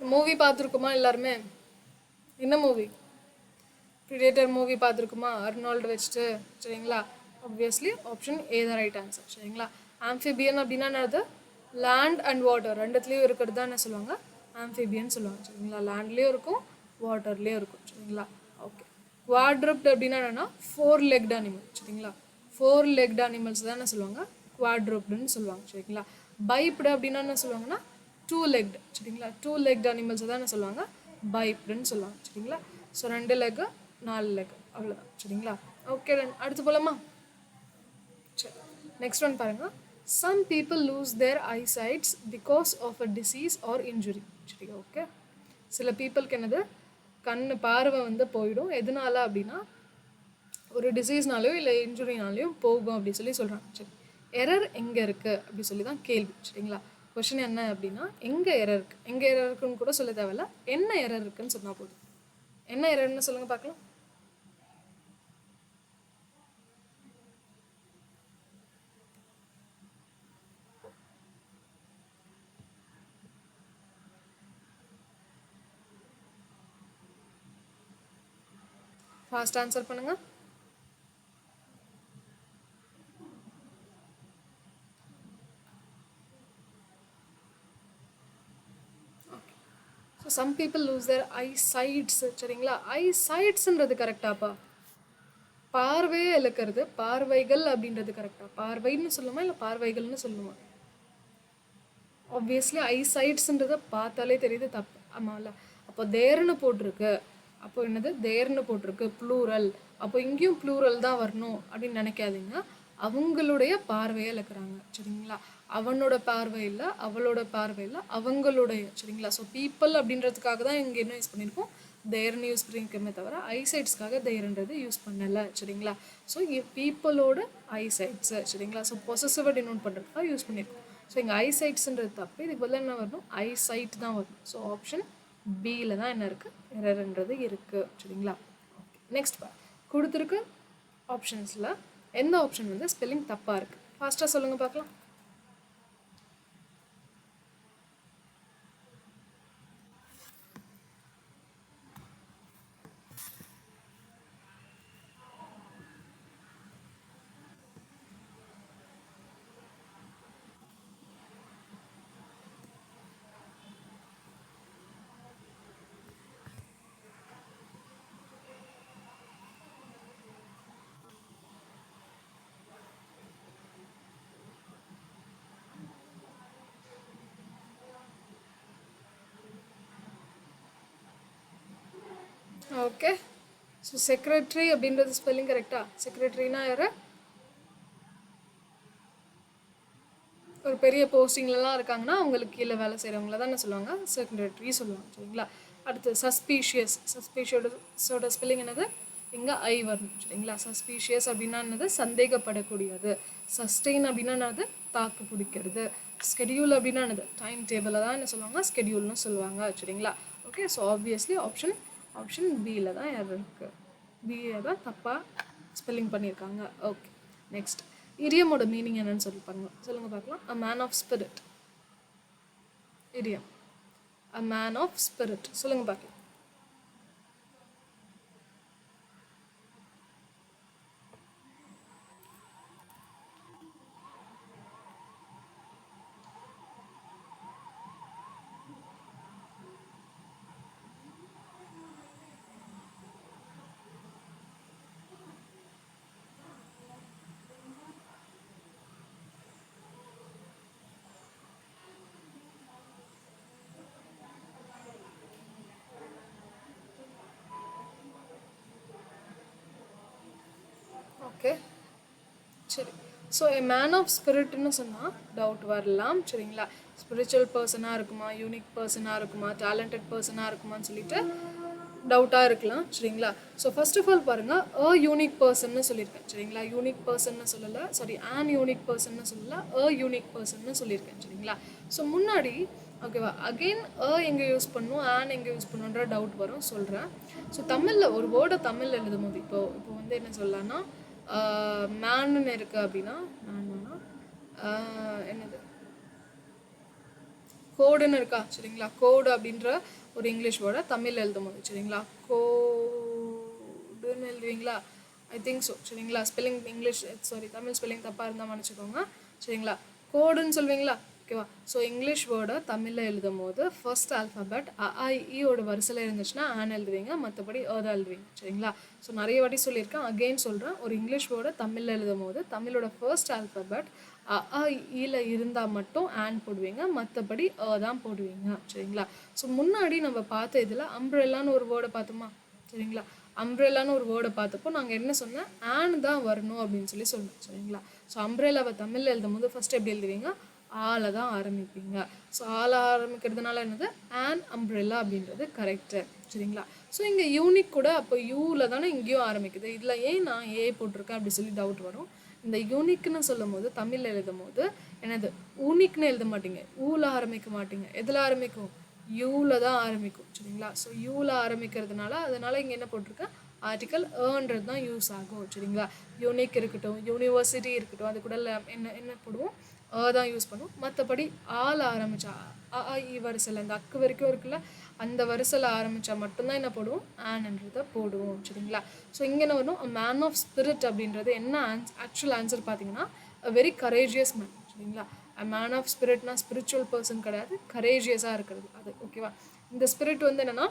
movie பார்த்துருக்குமா எல்லாருமே? என்ன மூவி, ப்ரிடேட்டர் மூவி பார்த்துருக்குமா, அர்னால்டு வச்சுட்டு சரிங்களா. Obviously option A தான் ரைட் ஆன்சர் சரிங்களா. ஆம்ஃபிபியன் அப்படின்னா என்னது, லேண்ட் அண்ட் வாட்டர் ரெண்டுத்துலேயும் இருக்கிறது தான் என்ன சொல்லுவாங்க, ஆம்ஃபிபியன் சொல்லுவாங்க சரிங்களா. லேண்ட்லேயும் இருக்கும் வாட்டர்லேயும் இருக்கும் சரிங்களா. ஓகே, குவாட்ரப்ட் அப்படின்னா என்னென்னா 4 legged அனிமல் சரிங்களா. 4 legged அனிமல்ஸ் தான் என்ன சொல்லுவாங்க, குவாட்ரப்டுன்னு சொல்லுவாங்க சரிங்களா. பைப்டு அப்படின்னா என்ன சொல்லுவாங்கன்னா 2 legged சரிங்களா. 2 legged அனிமல்ஸ் தான் என்ன சொல்லுவாங்க, பைப்டுன்னு சொல்லுவாங்க சரிங்களா. ஸோ 2 leg 4 leg அவ்வளோதான் சரிங்களா. ஓகே, அடுத்து போகலாமா. சரி, நெக்ஸ்ட் ஒன் பாருங்கள். some people lose their eyesights because of a disease or injury சரி. ஓகே, சில பீப்புளுக்கு என்னது, கண் பார்வை வந்து போயிடும். எதனால அப்படின்னா ஒரு டிசீஸ்னாலையோ இல்லை இன்ஜுரினாலையோ போகும் அப்படி சொல்லி சொல்கிறாங்க. சரி, எரர் எங்கே இருக்குது அப்படி சொல்லி தான் கேள்வி. சரிங்களா, கொஷின் என்ன அப்படின்னா எங்கே எரர் இருக்குது, எங்கே எரர் இருக்குன்னு கூட சொல்ல தேவையில்ல, என்ன எரர் இருக்குன்னு சொன்னால் போதும். என்ன எரர்னு சொல்லுங்கள் பார்க்கலாம். ஃபாஸ்ட் ஆன்சர் பண்ணுங்கள். So some people lose their eye sights. சரிங்களா, ஐ சைட்ஸுன்றது கரெக்டாப்பா? பார்வையே இழக்கிறது, பார்வைகள் அப்படின்றது கரெக்டா? பார்வைன்னு சொல்லுமா இல்லை பார்வைகள்னு சொல்லுமா? ஆப்வியஸ்லி ஐ சைட்ஸுன்றதை பார்த்தாலே தெரியுது தப்பு, ஆமாம்ல. அப்போ தேர்னு போட்டிருக்கு, அப்போ என்னது தேர்னு போட்டிருக்கு ப்ளூரல், அப்போ இங்கேயும் ப்ளூரல் தான் வரணும் அப்படின்னு நினைக்காதீங்க. அவங்களுடைய பார்வையை இழக்கிறாங்க. சரிங்களா, அவனோட பார்வையில், அவளோட பார்வையில், அவங்களுடைய. சரிங்களா, ஸோ பீப்புள் அப்படின்றதுக்காக தான் இங்கே என்ன யூஸ் பண்ணியிருக்கோம், தேர்னு யூஸ் பண்ணியிருக்கோமே தவிர ஐசைட்ஸ்க்காக தேர்ன்றது யூஸ் பண்ணலை. சரிங்களா, ஸோ பீப்புளோட ஐசைட்ஸு. சரிங்களா, ஸோ பொசசிவை டினோட் பண்ணுறதுக்காக யூஸ் பண்ணியிருக்கோம். ஸோ இங்கே ஐசைட்ஸுன்றது தப்பு, இதுக்கு பதிலாக என்ன வரணும், ஐசைட் தான் வரணும். ஸோ ஆப்ஷன் பியில் தான் என்ன இருக்குது, எரர்ன்றது இருக்குது. சரிங்களா, ஓகே. நெக்ஸ்ட் கொடுத்துருக்கு ஆப்ஷன்ஸில் எந்த ஆப்ஷன் வந்து ஸ்பெல்லிங் தப்பாக இருக்குது? ஃபாஸ்ட்டாக சொல்லுங்கள் பார்க்கலாம். ஓகே, ஸோ செக்ரட்டரி அப்படின்றது ஸ்பெல்லிங் கரெக்டா? செக்ரட்டரினா யார்? ஒரு பெரிய போஸ்டிங்லலாம் இருக்காங்கன்னா அவங்களுக்கு கீழே வேலை செய்கிறவங்கள தான் என்ன சொல்லுவாங்க, செக்ரட்டரி சொல்லுவாங்க. சரிங்களா, அடுத்து சஸ்பீஷியஸ். சஸ்பீஷியஸோட ஸ்பெல்லிங் என்னது, இங்கே ஐ வரணும். சரிங்களா, சஸ்பீஷியஸ் அப்படின்னா என்னது, சந்தேகப்படக்கூடியது. சஸ்டெயின் அப்படின்னா என்னது, தாக்கு பிடிக்கிறது. ஸ்கெடியூல் அப்படின்னா என்னது, டைம் டேபிளை தான் என்ன சொல்லுவாங்க, ஸ்கெடியூல்னு சொல்லுவாங்க. சரிங்களா, ஓகே. ஸோ ஆப்வியஸ்லி ஆப்ஷன் பியில் தான் எரர் இருக்குது, பிஏ தான் தப்பாக ஸ்பெல்லிங் பண்ணியிருக்காங்க. ஓகே, நெக்ஸ்ட் இடியமோட மீனிங் என்னன்னு சொல்லுங்க பார்க்கலாம். A man of spirit. Idiom a man of spirit சொல்லுங்க பார்க்கலாம். ஓகே, சரி. ஸோ எ மேன் ஆஃப் ஸ்பிரிட்னு சொன்னால் டவுட் வரலாம். சரிங்களா, ஸ்பிரிச்சுவல் பர்சனாக இருக்குமா, யூனிக் பர்சனாக இருக்குமா, டேலண்டட் பர்சனாக இருக்குமான்னு சொல்லிட்டு டவுட்டாக இருக்கலாம். சரிங்களா, ஸோ ஃபர்ஸ்ட் ஆஃப் ஆல் பாருங்கள், அ யூனிக் பர்சன்னு சொல்லியிருக்கேன். சரிங்களா, யூனிக் பர்சன்னு சொல்லலை, சாரி ஆன் யூனிக் பர்சன்னு சொல்லலை, அ யூனிக் பர்சன்னு சொல்லியிருக்கேன். சரிங்களா, ஸோ முன்னாடி ஓகேவா, அகெயின் எங்கே யூஸ் பண்ணும், ஆன் எங்கே யூஸ் பண்ணுன்ற டவுட் வரும், சொல்கிறேன். ஸோ தமிழில் ஒரு வேர்டை தமிழில் எழுதும் போது இப்போ வந்து என்ன சொல்லலாம்னா, மேனுன்னு இருக்குது அப்படின்னா, மேனுன்னா என்னது, கோடுன்னு இருக்கா. சரிங்களா, கோடு அப்படின்ற ஒரு இங்கிலீஷ் வேர்டை தமிழில் எழுதும் போது, சரிங்களா, கோடுன்னு எழுதுவீங்களா, ஐ திங்க் ஸோ. சரிங்களா, spelling English sorry Tamil spelling தப்பாக இருந்தால் மன்னிச்சுக்கோங்க. சரிங்களா, கோடுன்னு சொல்வீங்களா, ஓகேவா. ஸோ இங்கிலீஷ் வேர்டை தமிழில் எழுதும் போது ஃபர்ஸ்ட் ஆல்ஃபபெட் அஐஇயோட வரிசையில் இருந்துச்சுன்னா ஆன் எழுதுவீங்க, மற்றபடி தான் எழுதுவீங்க. சரிங்களா, ஸோ நிறைய வாட்டி சொல்லியிருக்கேன், அகெயின் சொல்கிறேன். ஒரு இங்கிலீஷ் வேர்டை தமிழில் எழுதும் போது தமிழோட ஃபர்ஸ்ட் ஆல்ஃபபெட் அஐஇயில் இருந்தால் மட்டும் ஆன் போடுவீங்க, மற்றபடி தான் போடுவீங்க. சரிங்களா, ஸோ முன்னாடி நம்ம பார்த்த இதில் அம்ப்ரெல்லான்னு ஒரு வேர்டை பார்த்தோமா. சரிங்களா, அம்ப்ரெல்லான்னு ஒரு வேர்டை பார்த்தப்போ நாங்கள் என்ன சொன்னேன், ஆன் தான் வரணும் அப்படின்னு சொல்லி சொன்னோம். சரிங்களா, ஸோ அம்ப்ரெல்லாவை தமிழில் எழுதும் போது ஃபஸ்ட் எப்படி எழுதுவீங்க, ஆளை தான் ஆரம்பிப்பீங்க. ஸோ ஆளை ஆரம்பிக்கிறதுனால என்னது, ஆன் அம்ப்ரெல்லா அப்படின்றது கரெக்டு. சரிங்களா, ஸோ இங்கே யூனிக் கூட அப்போ யூவில் தானே இங்கேயும் ஆரம்பிக்குது. இதில் ஏன் நான் ஏ போட்டிருக்கேன் அப்படி சொல்லி டவுட் வரும். இந்த யூனிக்னு சொல்லும் போது தமிழில் எழுதும் போது என்னது ஊனிக்னு எழுத மாட்டீங்க, ஊவில் ஆரம்பிக்க மாட்டீங்க. எதில் ஆரம்பிக்கும்? யூவில் தான் ஆரம்பிக்கும். சரிங்களா? ஸோ யூவில் ஆரம்பிக்கிறதுனால அதனால் இங்கே என்ன போட்டிருக்கேன்? ஆர்டிக்கல் ஏன்றது தான் யூஸ் ஆகும். சரிங்களா? யூனிக் இருக்கட்டும், யூனிவர்சிட்டி இருக்கட்டும், அது கூட என்ன போடுவோம்? தான் யூஸ் பண்ணுவோம். மற்றபடி ஆள் ஆரம்பித்தா இ வரிசையில் இந்த அக்கு வரைக்கும் இருக்குல்ல, அந்த வரிசையில் ஆரம்பித்தா மட்டும்தான் என்ன போடுவோம்? ஆன்ன்றதை போடுவோம். சரிங்களா? ஸோ இங்கே என்ன வரும்? மேன் ஆஃப் ஸ்பிரிட் அப்படின்றது என்ன ஆக்சுவல் ஆன்சர் பார்த்தீங்கன்னா வெரி கரேஜியஸ் மேன். சரிங்களா? மேன் ஆஃப் ஸ்பிரிட்னா ஸ்பிரிச்சுவல் பர்சன் கிடையாது, கரேஜியஸாக இருக்கிறது அது. ஓகேவா? இந்த ஸ்பிரிட் வந்து என்னென்னா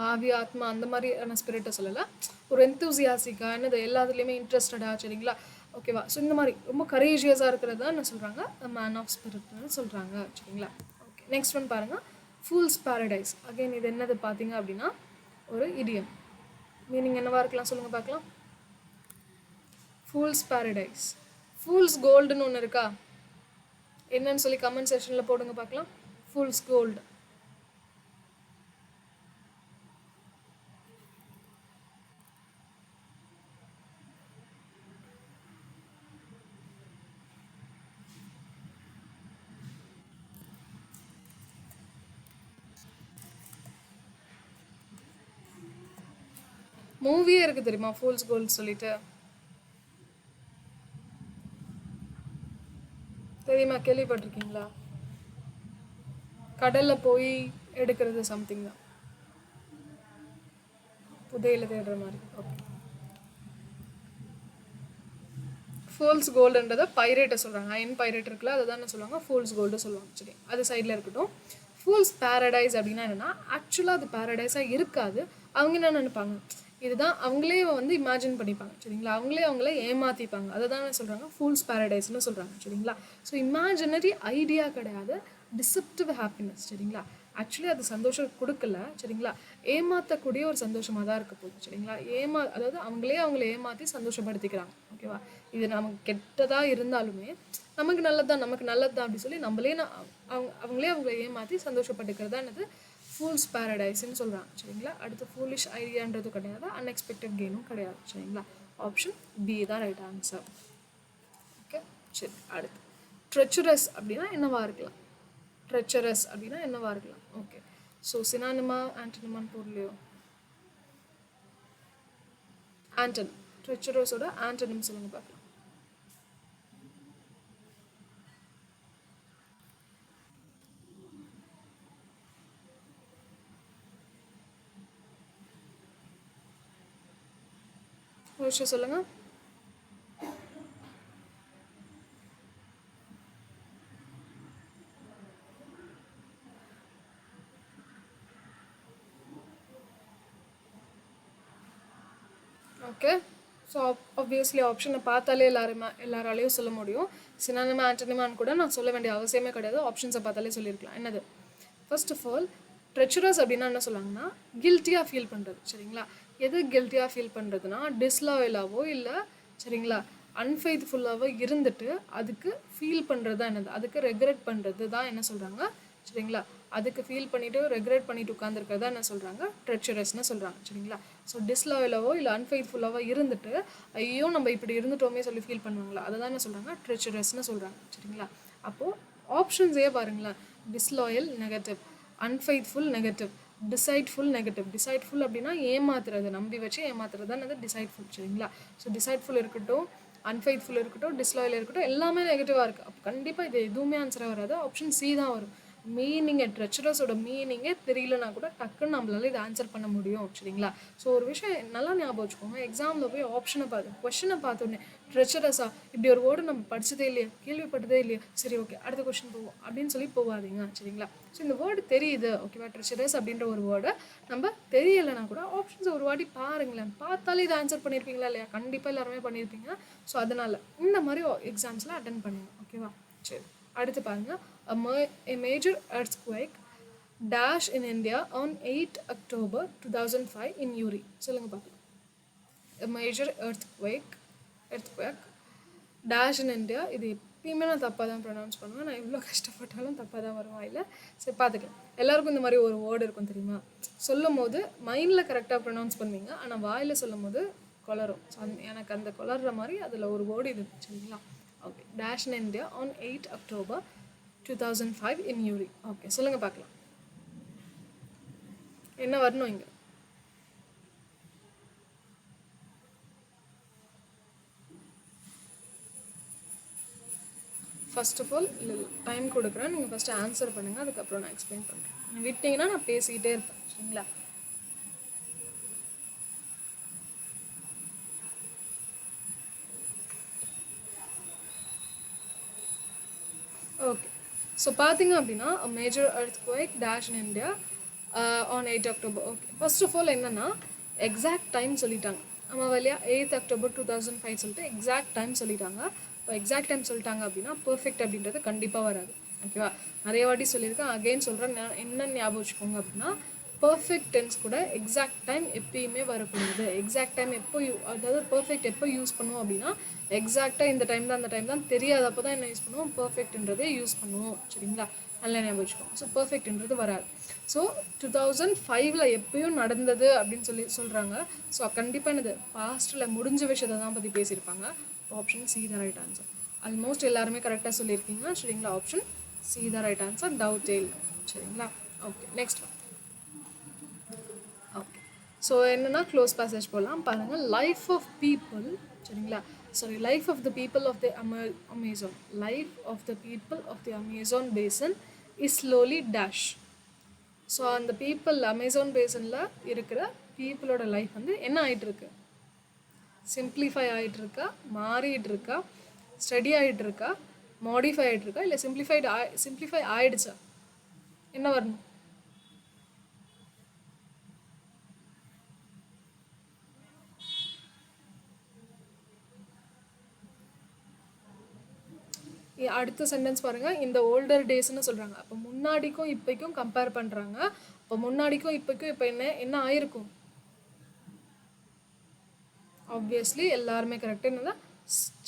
ஆவி ஆத்மா அந்த மாதிரியான ஸ்பிரிட்டை சொல்லலை, ஒரு எந்தூசியாசிக்காக என்னது எல்லாத்துலேயுமே இன்ட்ரெஸ்டடாக. சரிங்களா? ஓகேவா? ஸோ இந்த மாதிரி ரொம்ப கரேஜியஸாக இருக்கிறது தான் என்ன சொல்கிறாங்க? மேன் ஆஃப் ஸ்பிரிட்னு சொல்கிறாங்க. சரிங்களா? ஓகே, நெக்ஸ்ட் ஒன் பாருங்கள், ஃபூல்ஸ் பேரடைஸ். அகைன் இது என்னது பார்த்தீங்க அப்படின்னா ஒரு இடியம். மீனிங் என்னவா இருக்கலாம் சொல்லுங்கள் பார்க்கலாம். Fools paradise. ஃபூல்ஸ் கோல்டுன்னு ஒன்று இருக்கா? என்னன்னு சொல்லி கமெண்ட் செக்ஷனில் போடுங்க பார்க்கலாம். Fools gold. மூவியே இருக்குது தெரியுமா ஃபூல்ஸ் கோல்டு சொல்லிட்டு? தெரியுமா? கேள்விப்பட்டிருக்கீங்களா? கடலில் போய் எடுக்கிறது சம்திங் தான், புதையில தேடுற மாதிரி. ஓகே, ஃபூல்ஸ் கோல்டுன்றதை பைரேட்டை சொல்கிறாங்க. அயன் பைரேட் இருக்குல்ல, அதை தான் என்ன சொல்லுவாங்க? ஃபூல்ஸ் கோல்டு சொல்லுவாங்க. சரி, அது சைடில் இருக்கட்டும். ஃபூல்ஸ் பேரடைஸ் அப்படின்னா என்னென்னா ஆக்சுவலாக அது பேரடைஸாக இருக்காது. அவங்க என்ன நினைப்பாங்க? இதுதான் அவங்களே வந்து இமேஜின் பண்ணிப்பாங்க. சரிங்களா? அவங்களே ஏமாற்றிப்பாங்க. அதை தான் சொல்கிறாங்க ஃபூல்ஸ் பேரடைஸ்னு சொல்கிறாங்க. சரிங்களா? ஸோ இமேஜினரி ஐடியா கிடையாது, டிசெப்டிவ் ஹாப்பினஸ். சரிங்களா? ஆக்சுவலி அது சந்தோஷம் கொடுக்கல. சரிங்களா? ஏமாற்றக்கூடிய ஒரு சந்தோஷமாக தான் இருக்க போகுது. சரிங்களா? அதாவது அவங்களே ஏமாற்றி சந்தோஷப்படுத்திக்கிறாங்க. ஓகேவா? இது நமக்கு கெட்டதாக இருந்தாலுமே நமக்கு நல்லது தான் அப்படி சொல்லி அவங்களே ஏமாற்றி சந்தோஷப்பட்டுக்கிறதா என்னது ஃபூல்ஸ் பேரடைஸ்ன்னு சொல்கிறாங்க. சரிங்களா? அடுத்து ஃபூலிஷ் ஐடியான்றது கிடையாது, அன்எக்ஸ்பெக்டட் கெயினும் கிடையாது. சரிங்களா? ஆப்ஷன் பி தான் ரைட் ஆன்சர். ஓகே, சரி. அடுத்து ட்ரெச்சுரஸ் அப்படின்னா என்னவா இருக்கலாம்? ட்ரெச்சரஸ் அப்படின்னா என்னவா இருக்கலாம்? ஓகே, ஸோ சினானிமா ஆன்டனிமான்னு போடலையோ? ஆன்டன். ட்ரெச்சரஸோட ஆன்டனிம் சொல்லுங்க பார்க்கலாம். ஒரு விஷயம் சொல்லுங்க. ஓகே, ஸோ ஆப்வியஸ்லி ஆப்ஷனை பார்த்தாலே எல்லாராலையும் சொல்ல முடியும். சினானிமா ஆன்டனிமான்னு கூட நான் சொல்ல வேண்டிய அவசியமே கிடையாது, ஆப்ஷன்ஸை பார்த்தாலே சொல்லியிருக்கலாம். என்னது? ஃபர்ஸ்ட் ஆஃப் ஆல் ட்ரெச்சுரஸ் அப்படின்னா என்ன சொல்லுவாங்கன்னா கில்ட்டியாக ஃபீல் பண்ணுறது. சரிங்களா? எது கில்ட்டியாக ஃபீல் பண்ணுறதுனா டிஸ்லாயலாவோ இல்லை சரிங்களா அன்ஃபெய்த்ஃபுல்லாவோ இருந்துட்டு அதுக்கு ஃபீல் பண்ணுறது தான் என்னது, அதுக்கு ரெக்ரெட் பண்ணுறது தான் என்ன சொல்கிறாங்க. சரிங்களா? அதுக்கு ஃபீல் பண்ணிவிட்டு ரெக்ரெட் பண்ணிட்டு உட்காந்துருக்கிறதா என்ன சொல்கிறாங்க? ட்ரெச்சுரஸ்னு சொல்கிறாங்க. சரிங்களா? ஸோ டிஸ்லாயலாவோ இல்லை அன்ஃபெய்த்ஃபுல்லாவோ இருந்துட்டு ஐயோ நம்ம இப்படி இருந்துட்டோமே சொல்லி ஃபீல் பண்ணுவாங்களா, அதை தான் என்ன சொல்கிறாங்க? ட்ரெச்சுரஸ்னு சொல்கிறாங்க. சரிங்களா? அப்போது ஆப்ஷன்ஸே பாருங்களேன். Disloyal negative, unfaithful negative, deceitful negative. Deceitful அப்படின்னா ஏமாத்துறது, நம்பி வச்சு ஏமாத்துறது தான் அது டிசைட்ஃபுல். சரிங்களா? ஸோ டிசைட்ஃபுல் இருக்கட்டும், அன்ஃபெய்த்ஃபுல் இருக்கட்டும், டிஸ்லாயல் இருக்கட்டும், எல்லாமே நெகட்டிவாக இருக்குது. அப்போ கண்டிப்பாக இது எதுவுமே ஆன்சராக வராது, ஆப்ஷன் சி தான் வரும். மீனிங்கை ட்ரெச்சுரஸோட மீனிங்கே தெரியலனா கூட டக்குன்னு நம்மளால இதை ஆன்சர் பண்ண முடியும். சரிங்களா? ஸோ ஒரு விஷயம் நல்லா ஞாபகம் வச்சுக்கோங்க, எக்ஸாமில் போய் ஆப்ஷனை கொஷனை பார்த்தோன்னே ட்ரெச்சுரஸா இப்படி ஒரு வேர்டு நம்ம படித்ததே இல்லையா, கேள்விப்பட்டதே இல்லையா, சரி ஓகே அடுத்த கொஷின் போவோம் அப்படின்னு சொல்லி போகாதீங்க. சரிங்களா? ஸோ இந்த வேர்டு தெரியுது ஓகேவா, ட்ரெச்சுரஸ் அப்படின்ற ஒரு வேர்டை நம்ம தெரியலைனா கூட ஆப்ஷன்ஸை ஒரு வாட்டி பாருங்களேன், பார்த்தாலே இதை ஆன்சர் பண்ணியிருப்பீங்களா இல்லையா? கண்டிப்பாக எல்லாருமே பண்ணியிருப்பீங்க. ஸோ அதனால் இந்த மாதிரி எக்ஸாம்ஸ்லாம் அட்டன் பண்ணுங்க. ஓகேவா? சரி, அடுத்து பாருங்கள். A major earthquake dash in India on 8 October 2005 in Uri. சொல்லுங்க பார்க்கலாம். A major earthquake dash in India, இது எப்பயுமே நான் தப்பாக தான் ப்ரொனவுன்ஸ் பண்ணுவேன். நான் எவ்வளோ கஷ்டப்பட்டாலும் தப்பாக தான் வரும் வாயில். சரி பார்த்துக்கலாம். எல்லாருக்கும் இந்த மாதிரி ஒரு வேர்டு இருக்கும் தெரியுமா? சொல்லும் போது மைண்டில் கரெக்டாக ப்ரொனவுன்ஸ் பண்ணுவீங்க, ஆனால் வாயில் சொல்லும் போது குளரும். ஸோ எனக்கு அந்த குளர்ற மாதிரி அதில் ஒரு வேர்டு இது சரிங்களா? Okay. Dash in India on 8 October 2005 in Uri. Okay, சொல்லுங்கள் பார்க்கலாம். என்ன வரணும் இங்கே? ஃபர்ஸ்ட் ஆஃப் ஆல் டைம் கொடுக்குறேன், நீங்கள் ஃபஸ்ட்டு ஆன்சர் பண்ணுங்கள், அதுக்கப்புறம் நான் எக்ஸ்பிளைன் பண்ணுறேன். விட்டிங்கன்னா நான் பேசிக்கிட்டே இருப்பேன் சரிங்களா? ஓகே. ஸோ பார்த்தீங்க அப்படின்னா major earthquake dash in India on 8 October. Okay, first of all என்னென்னா எக்ஸாக்ட் டைம் சொல்லிட்டாங்க. நம்ம வழியா 8 October 2005 சொல்லிட்டு எக்ஸாக்ட் டைம் சொல்லிட்டாங்க. இப்போ எக்ஸாக்ட் டைம் சொல்லிட்டாங்க அப்படின்னா பர்ஃபெக்ட் அப்படின்றது கண்டிப்பாக வராது. ஓகேவா? நிறைய வாட்டி சொல்லியிருக்கேன், அகெயின் சொல்கிறேன். என்ன ஞாபகம் வச்சுக்கோங்க அப்படின்னா பர்ஃபெக்ட் டென்ஸ் கூட எக்ஸாக்ட் டைம் எப்பயுமே வரக்கூடாது. எக்ஸாக்ட் டைம் எப்போ அதாவது பர்ஃபெக்ட் எப்போ யூஸ் பண்ணுவோம் அப்படின்னா எக்ஸாக்டாக இந்த டைம் தான் அந்த டைம் தான் தெரியாதப்போ தான் என்ன யூஸ் பண்ணுவோம், பர்ஃபெக்ட்ன்றதே யூஸ் பண்ணுவோம் சரிங்களா? நல்லா ஞாபகம் வச்சுக்கோங்க. ஸோ பர்ஃபெக்ட்ன்றது வராது. ஸோ 2005 எப்பயும் நடந்தது அப்படின்னு சொல்கிறாங்க. ஸோ கண்டிப்பாக என்னது பாஸ்ட்டில் முடிஞ்ச விஷயத்தை தான் பற்றி பேசியிருப்பாங்க. Option C the right answer. Almost எல்லாருமே கரெக்டாக சொல்லியிருக்கீங்க சரிங்களா? Option C the right answer, doubt இல்லை சரிங்களா? Okay, next one. Okay, so என்னென்னா க்ளோஸ் பேசேஜ் போகலாம் பாருங்கள். லைஃப் ஆஃப் பீப்புள் சரிங்களா? Sorry, life of the people of the Amazon. Life of the people of the Amazon basin is slowly dash. So அந்த people Amazon பேசனில் இருக்கிற பீப்புளோட life வந்து என்ன ஆகிட்டுருக்கு? சிம்ப்ளிஃபை ஆகிட்டுருக்கா, மாறிட்டுருக்கா, ஸ்டடி ஆகிட்டுருக்கா, மாடிஃபை ஆகிட்டுருக்கா, இல்லை சிம்ப்ளிஃபை ஆகிடுச்சா? என்ன வரணும்? அடுத்த சென்டென்ஸ் பாருங்கள். இந்த ஓல்டர் டேஸ்ன்னு சொல்கிறாங்க. அப்போ முன்னாடிக்கும் இப்போக்கும் கம்பேர் பண்ணுறாங்க. அப்போ முன்னாடிக்கும் இப்போக்கும் இப்போ என்ன ஆயிருக்கும்? ஆப்வியஸ்லி எல்லாருமே கரெக்டாக என்னன்னா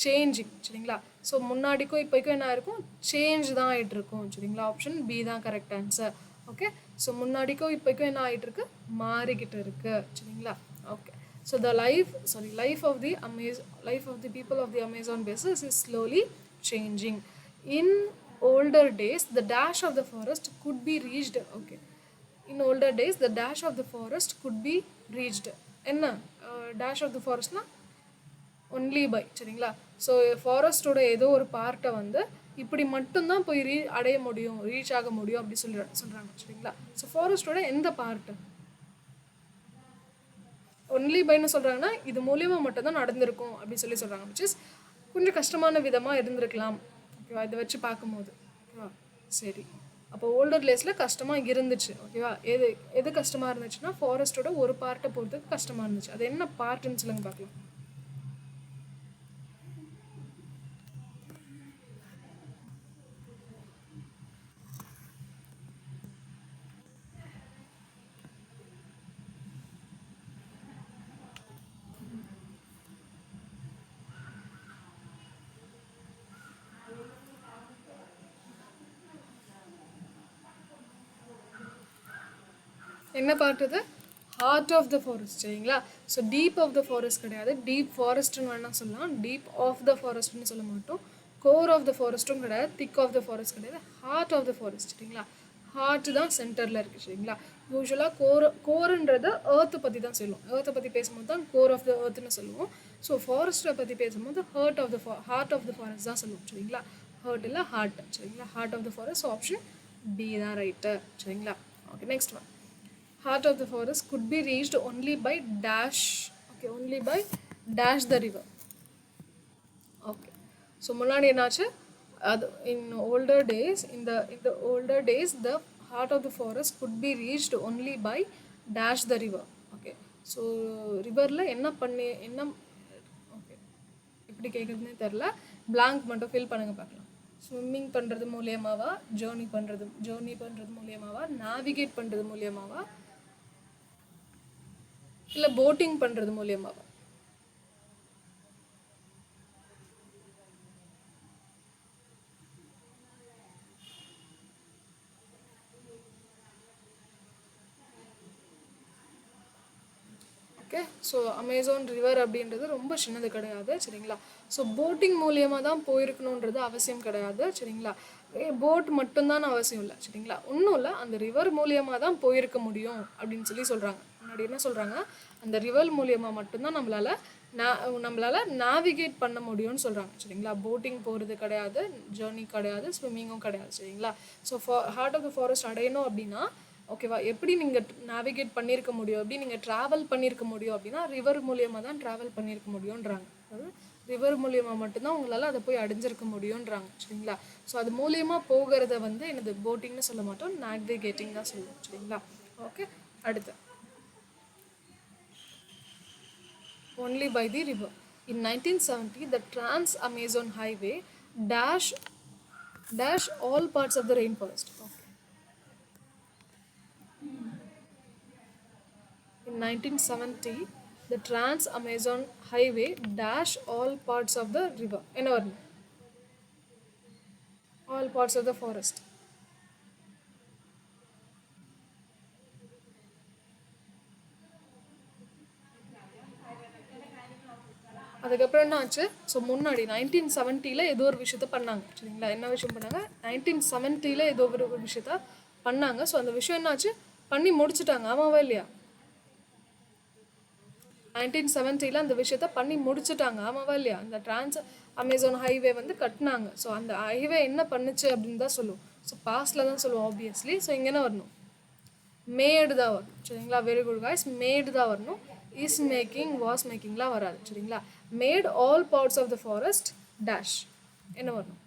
சேஞ்சிங் சரிங்களா? ஸோ முன்னாடிக்கும் இப்போக்கும் என்ன ஆயிருக்கும்? சேஞ்ச் தான் ஆகிட்டு இருக்கும் சரிங்களா? ஆப்ஷன் பி தான் கரெக்ட் ஆன்சர். ஓகே, ஸோ முன்னாடிக்கும் இப்போக்கும் என்ன ஆகிட்டு இருக்கு? மாறிக்கிட்டு இருக்கு சரிங்களா? Okay, so life of the people of the Amazon bases is slowly changing. In older days the dash of the forest could be reached. Okay, in older days the dash of the forest could be reached. என்ன dash of the forest na only by சரிங்களா? So ஃபாரஸ்டோட ஏதோ ஒரு பார்ட்டை வந்து இப்படி மட்டும்தான் போய் அடைய முடியும், ரீச் ஆக முடியும் அப்படி சொல்கிறாங்க சரிங்களா? ஸோ ஃபாரஸ்டோட எந்த பார்ட்டு ஒன்லி பைன்னு சொல்கிறாங்கன்னா இது மூலியமாக மட்டும்தான் நடந்திருக்கும் அப்படின்னு சொல்கிறாங்க. விச் இஸ் கொஞ்சம் கஷ்டமான விதமாக இருந்திருக்கலாம். ஓகேவா? இதை வச்சு பார்க்கும்போது ஓகேவா? சரி, அப்போ ஓல்டர் டேஸில் கஷ்டமாக இருந்துச்சு. ஓகேவா? எது கஷ்டமாக இருந்துச்சுன்னா ஃபாரஸ்ட்டோட ஒரு பார்ட்டை பொறுத்துக்கு கஷ்டமாக இருந்துச்சு. அது என்ன பார்ட்டுன்னு சொல்லுங்க பார்க்கலாம். என்ன பார்ட் இது? ஹார்ட் ஆஃப் த ஃபாரஸ்ட் சரிங்களா? So deep of the forest கிடையாது, டீப் ஃபாரஸ்ட்னு வேணால் சொல்லலாம். டீப் ஆஃப் த ஃபாரஸ்ட்னு சொல்ல மாட்டோம். கோர் ஆஃப் த ஃபாரஸ்ட்டும் கிடையாது, திக் ஆஃப் த ஃபாரஸ்ட் கிடையாது, ஹார்ட் ஆஃப் த ஃபாரஸ்ட் சரிங்களா? ஹார்ட் தான் சென்டரில் இருக்குது சரிங்களா? யூஸ்வலாக கோருன்றது ஏர்த்தை பற்றி தான் சொல்லுவோம். ஏர்த்தை பற்றி பேசும்போது தான் கோர் ஆஃப் த ஏர்த்துன்னு சொல்லுவோம். ஸோ ஃபாரஸ்ட்டை பற்றி பேசும்போது ஹார்ட் ஆஃப் த ஃபாரஸ்ட் தான் சொல்லுவோம் சரிங்களா? ஹார்ட் இல்லை ஹார்ட் சரிங்களா? Heart of the forest. Option B தான் ரைட்டு சரிங்களா? Okay, next one. Heart of the forest could be reached only by dash. Okay, only by dash the river. Okay, so முன்னாடி என்னாச்சு? அது in older days the heart of the forest could be reached only by dash the river. Okay, so ரிவரில் என்ன okay எப்படி கேட்குறதுனே தெரில, blank மட்டும் fill பண்ணுங்க பார்க்கலாம். Swimming பண்ணுறது மூலியமாவா, ஜேர்னி பண்ணுறது மூலியமாவா, நேவிகேட் பண்ணுறது மூலியமாவா, இல்லை போட்டிங் பண்ணுறது மூலியமாவா? ஓகே. ஸோ அமேசான் ரிவர் அப்படின்றது ரொம்ப சின்னது கிடையாது சரிங்களா. ஸோ போட்டிங் மூலியமாக தான் போயிருக்கணுன்றது அவசியம் கிடையாது சரிங்களா. போட் மட்டும்தான் அவசியம் இல்லை சரிங்களா. ஒன்றும் இல்லை, அந்த ரிவர் மூலியமாக தான் போயிருக்க முடியும் அப்படின்னு சொல்கிறாங்க. முன்னாடி என்ன சொல்கிறாங்க, அந்த ரிவர் மூலியமாக மட்டும்தான் நம்மளால் நேவிகேட் பண்ண முடியும்னு சொல்கிறாங்க சரிங்களா. போட்டிங் போகிறது கிடையாது, ஜேர்னி கிடையாது, ஸ்விம்மிங்கும் கிடையாது சரிங்களா. So heart of the forest அடையணும் அப்படின்னா ஓகேவா, எப்படி நீங்கள் நேவிகேட் பண்ணியிருக்க முடியும், எப்படி நீங்கள் ட்ராவல் பண்ணியிருக்க முடியும் அப்படின்னா ரிவர் மூலியமாக தான் ட்ராவல் பண்ணியிருக்க முடியுன்றாங்க. அதாவது ரிவர் மூலியமாக மட்டும்தான் உங்களால் அதை போய் அடைஞ்சிருக்க முடியுன்றாங்க சரிங்களா. ஸோ அது மூலியமாக போகிறத வந்து எனது போட்டிங்னு சொல்ல மாட்டோம், நேவிகேட்டிங் தான் சொல்லுவோம் சரிங்களா. ஓகே. அடுத்து only by the river. In 1970, the Trans-Amazon Highway dash all parts of the rainforest. Okay. In 1970, the Trans-Amazon Highway dash all parts of the river. All parts of the forest. அதுக்கப்புறம் என்ன ஆச்சு, so முன்னாடி 1970 ஏதோ ஒரு விஷயத்த பண்ணாங்க சரிங்களா. என்ன விஷயம் பண்ணாங்க, 1970 ஏதோ ஒரு விஷயத்த பண்ணாங்க. ஸோ அந்த விஷயம் என்னாச்சு, பண்ணி முடிச்சுட்டாங்க. ஆமாவா இல்லையா? 1970 அந்த விஷயத்த பண்ணி முடிச்சுட்டாங்க. ஆமாவா இல்லையா? அந்த Trans-Amazon ஹைவே வந்து கட்டினாங்க. ஸோ அந்த ஹைவே என்ன பண்ணுச்சு அப்படின்னு தான் சொல்லுவோம். ஸோ பாஸ்டில் தான் சொல்லுவோம் ஆப்வியஸ்லி. ஸோ இங்கே என்ன வரணும், மேடு தான் வரணும் சரிங்களா. வெரி குட் காய்ஸ், மேடு தான் வரணும். இஸ் மேக்கிங், வாஸ் மேக்கிங்லாம் வராது சரிங்களா. Made all parts of the forest dash என்ன வரணும்,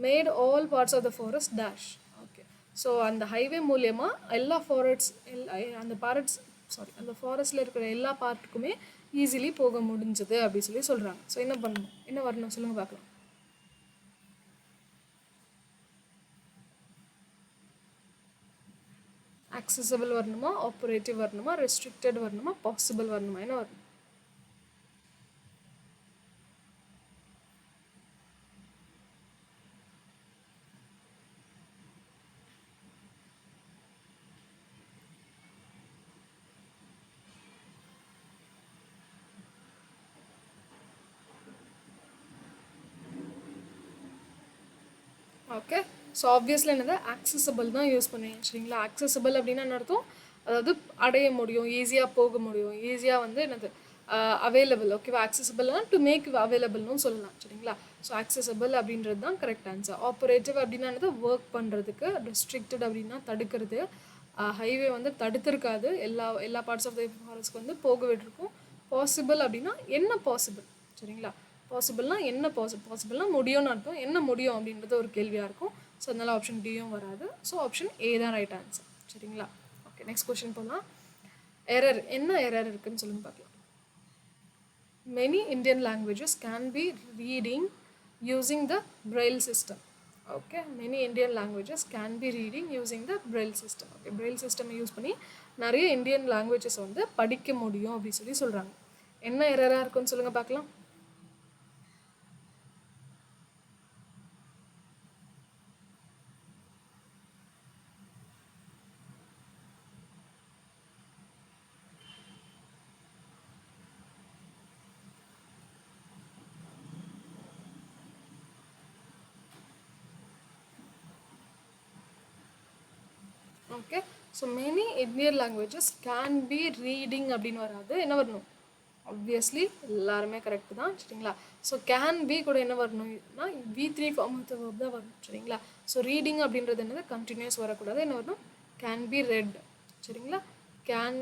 made all parts of the forest dash. Okay. So அந்த ஹைவே மூலியமாக எல்லா அந்த ஃபாரஸ்ட்டில் இருக்கிற எல்லா பார்ட்டுக்குமே ஈஸிலி போக முடிஞ்சது அப்படின்னு சொல்கிறாங்க. ஸோ என்ன பண்ணணும், என்ன வரணும் சொல்லுங்கள் பார்க்கலாம். accessible வரணுமா, ஆப்ரேட்டிவ் வரணுமா, ரெஸ்ட்ரிக்டட் வரணுமா, பாசிபிள் வரணுமா, என்ன வரணும்? ஓகே. ஸோ ஆப்வியஸ்லி என்னது, ஆக்சசபிள் தான் யூஸ் பண்ணுவீங்க சரிங்களா. ஆக்சசபிள் அப்படின்னா என்ன அர்த்தம், அதாவது அடைய முடியும், ஈஸியாக போக முடியும், ஈஸியாக வந்து என்னது அவைலபிள். ஓகேவா. ஆக்சசபிள்னா டு மேக் அவைலபிள்னு சொல்லலாம் சரிங்களா. ஸோ ஆக்சசபிள் அப்படின்றது தான் கரெக்ட் ஆன்சர். ஆப்ரேட்டிவ் அப்படின்னா என்னது, ஒர்க் பண்ணுறதுக்கு. ரெஸ்ட்ரிக்டட் அப்படின்னா தடுக்கிறது. ஹைவே வந்து தடுத்திருக்காது, எல்லா பார்ட்ஸ் ஆஃப் த ஃபாரஸ்ட்க்கு வந்து போக விட்டுருக்கும். பாசிபிள் அப்படின்னா என்ன பாசிபிள் சரிங்களா. பாசிபிள்னா என்ன பாசிபிள்னா முடியும்னு அர்த்தம். என்ன முடியும் அப்படின்றது ஒரு கேள்வியாக இருக்கும். ஸோ அதனால் ஆப்ஷன் டியும் வராது. ஸோ ஆப்ஷன் ஏ தான் ரைட் ஆன்சர் சரிங்களா. ஓகே. நெக்ஸ்ட் கொஸ்டின் போகலாம். எரர், என்ன எரர் இருக்குன்னு சொல்லுங்க பார்க்கலாம். Many Indian languages can be reading using the Braille system. Okay, many Indian languages can be reading using the Braille system. Okay, Braille system use பண்ணி நிறைய Indian languages வந்து படிக்க முடியும் அப்படின்னு சொல்கிறாங்க. என்ன எரராக இருக்குன்னு சொல்லுங்கள் பார்க்கலாம். Okay. So many Indian languages can be reading அப்படின்னு வராது. என்ன வரணும், ஆப்வியஸ்லி எல்லாருமே கரெக்டு தான் சரிங்களா. ஸோ கேன் பி கூட என்ன வரணும்னா V3 form of the verb தான் வரணும் சரிங்களா. ஸோ ரீடிங் அப்படின்றது என்னது, கண்டினியூஸ் வரக்கூடாது. என்ன வரணும், கேன் பி ரெட் சரிங்களா. கேன்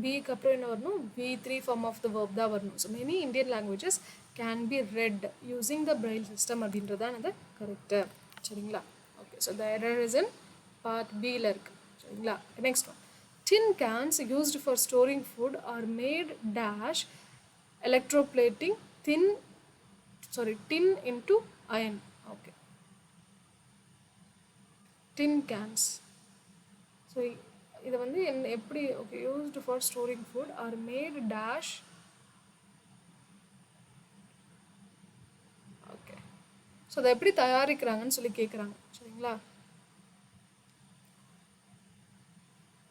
பிக்கு அப்புறம் என்ன வரணும், V3 form of the verb தான் வரணும். So many Indian languages can be red using the Braille system அப்படின்றது தான் அது கரெக்டு சரிங்களா. Okay. So the error is in part பியில் இருக்குது சரிங்களா. Next one, tin cans used for storing food are made dash electroplating tin into iron. Okay, tin cans. So இது வந்து எப்படி, okay, used for storing food are made dash. Okay. So அதை எப்படி தயாரிக்கிறாங்கன்னு சொல்லி கேட்குறாங்க சரிங்களா.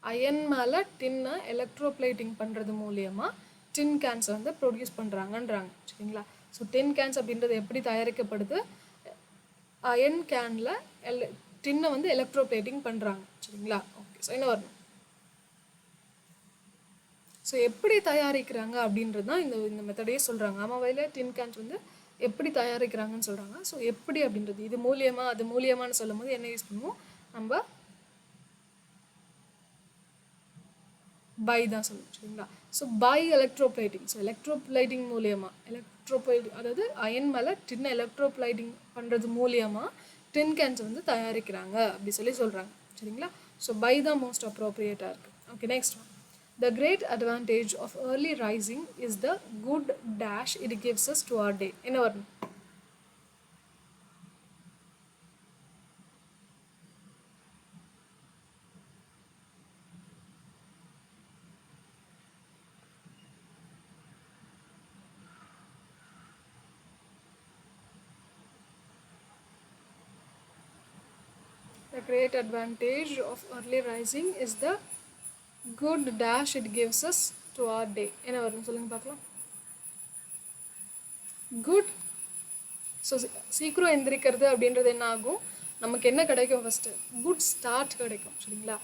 அயன் மேலே டின்னை எலக்ட்ரோப்ளேட்டிங் பண்ணுறது மூலியமாக டின் கேன்ஸை வந்து ப்ரொடியூஸ் பண்ணுறாங்கன்றாங்க சரிங்களா. ஸோ டின் கேன்ஸ் அப்படின்றது எப்படி தயாரிக்கப்படுது, அயன் கேனில் டின்னை வந்து எலக்ட்ரோப்ளேட்டிங் பண்ணுறாங்க சரிங்களா. ஓகே, ஸோ என்ன வரணும், ஸோ எப்படி தயாரிக்கிறாங்க அப்படின்றது தான் இந்த மெத்தடையே சொல்கிறாங்க. ஆமாவையில் டின் கேன்ஸ் வந்து எப்படி தயாரிக்கிறாங்கன்னு சொல்கிறாங்க. ஸோ எப்படி அப்படின்றது இது மூலியமாக அது மூலியமானு சொல்லும் போது என்ன யூஸ் பண்ணுவோம், நம்ம பை தான் சொல்லுவோம் சரிங்களா. ஸோ பை எலக்ட்ரோப்ளைட்டிங், ஸோ எலக்ட்ரோப்ளைட்டிங் மூலியமாக அதாவது அயன் மேலே டின் எலக்ட்ரோப்ளைட்டிங் பண்ணுறது மூலியமாக டின் கேன்ஸ் வந்து தயாரிக்கிறாங்க அப்படி சொல்கிறாங்க சரிங்களா. ஸோ பை தான் மோஸ்ட் அப்ரோப்ரியேட்டாக இருக்குது. Okay, next one. The great advantage of early rising is the good dash it gives us to our day. என்ன வரணும், the great advantage of early rising is the good dash it gives us to our day. என்ன வரும் சொல்லுங்க பார்க்கலாம். Good, so சீக்கிரம் எந்திரிக்கிறது அப்படின்றது என்ன ஆகும், நமக்கு என்ன கிடைக்கும், ஃபஸ்ட்டு குட் ஸ்டார்ட் கிடைக்கும் சரிங்களா.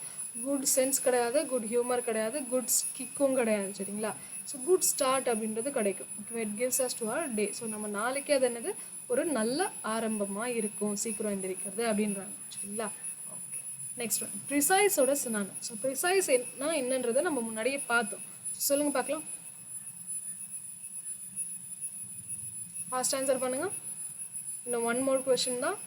குட் சென்ஸ் கிடையாது, குட் ஹியூமர் கிடையாது, குட் கிக்கும் கிடையாது சரிங்களா. ஸோ குட் ஸ்டார்ட் அப்படின்றது கிடைக்கும். Okay, it gives us to our day. So நம்ம நாளைக்கு அது என்னது ஒரு நல்ல ஆரம்பமாக இருக்கும் சீக்கிரம் எந்திரிக்கிறது அப்படின்றாங்க சரிங்களா. Okay, next one. ப்ரிசைஸோட சினானிம். ஸோ ப்ரிசைஸ் என்னன்றதை நம்ம முன்னாடியே பார்த்தோம். சொல்லுங்கள் பார்க்கலாம். ஃபாஸ்ட் ஆன்சர் பண்ணுங்கள். இன்னும் ஒன் மோர் கொஷின் தான்.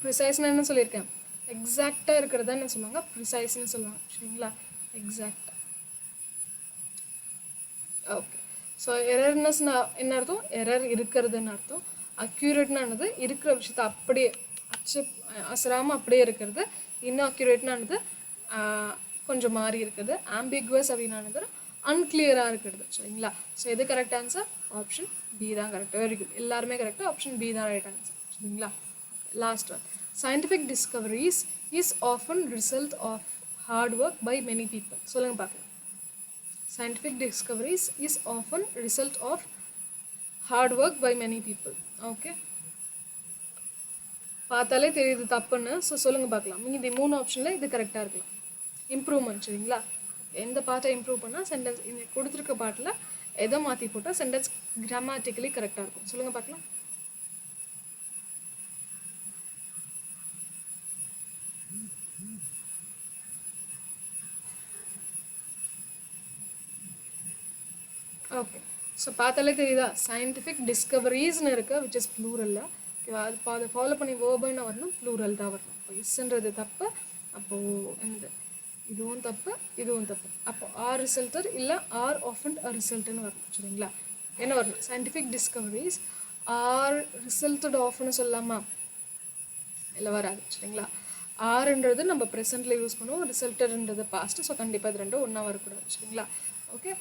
ப்ரிசைஸ்னு என்ன சொல்லியிருக்கேன், எக்ஸாக்டாக இருக்கிறதா என்ன சொல்லுவாங்க, ப்ரிசைஸ்னு சொல்லுவாங்க சரிங்களா. எக்ஸாக்டாக. ஓகே, ஸோ எரர்னஸ்னா என்ன அர்த்தம், எரர் இருக்கிறதுன்னு அர்த்தம். அக்யூரேட்னானது இருக்கிற விஷயத்த அப்படியே அசராமல் அப்படியே இருக்கிறது. இன்னும் அக்யூரேட்னானது கொஞ்சம் மாறி இருக்குது. ஆம்பிகுவஸ் அப்படின்னானது அன்கிளியராக இருக்கிறது சரிங்களா. ஸோ எது கரெக்ட் ஆன்சர், ஆப்ஷன் பி தான் கரெக்ட். வெரி குட், எல்லாருமே கரெக்டாக ஆப்ஷன் பி தான் ரைட் ஆன்சர் சரிங்களா. Last one. Scientific discoveries is often result of hard work by many people. சொல்லுங்க பார்க்கலாம். Scientific discoveries is often result of hard work by many people. Okay, பார்த்தாலே தெரியுது தப்புன்னு. So சொல்லுங்கள் பார்க்கலாம். மீதி 3 ஆப்ஷனில் இது கரெக்டாக இருக்கலாம். இம்ப்ரூவ்மெண்ட் சரிங்களா. எந்த பார்ட்டை இம்ப்ரூவ் பண்ணால் சென்டென்ஸ் இந்த கொடுத்துருக்க பார்ட்டில் எதை மாற்றி போட்டால் சென்டென்ஸ் கிராமட்டிக்கலி கரெக்டாக இருக்கும். சொல்லுங்கள் பார்க்கலாம். ஓகே, ஸோ பார்த்தாலே தெரியுதா, சயின்டிஃபிக் டிஸ்கவரிஸ்னு இருக்குது விச் இஸ் ப்ளூரலில். ஓகேவா, அது அதை ஃபாலோ பண்ணி வேர்புன்னு வரணும், ப்ளூரல் தான் வரணும். இப்போ இஸ்ன்றது தப்பு, அப்போது என்னது இதுவும் தப்பு, இதுவும் தப்பு. அப்போ ஆர் ரிசல்ட்டர் இல்லை ஆர் ஆஃபன் அ ரிசல்ட்டுன்னு வரணும் சரிங்களா. என்ன வரணும், சயின்டிஃபிக் டிஸ்கவரிஸ் ஆர் ரிசல்ட்டட் ஆஃப்னு சொல்லலாமா, இல்லை வராது சரிங்களா. ஆர்ன்றது நம்ம ப்ரெசென்ட்டில் யூஸ் பண்ணுவோம், ரிசல்ட்டர்ன்றது பாஸ்ட்டு. ஸோ கண்டிப்பாக இது ரெண்டும் ஒன்றா வரக்கூடாது சரிங்களா. ஓகே,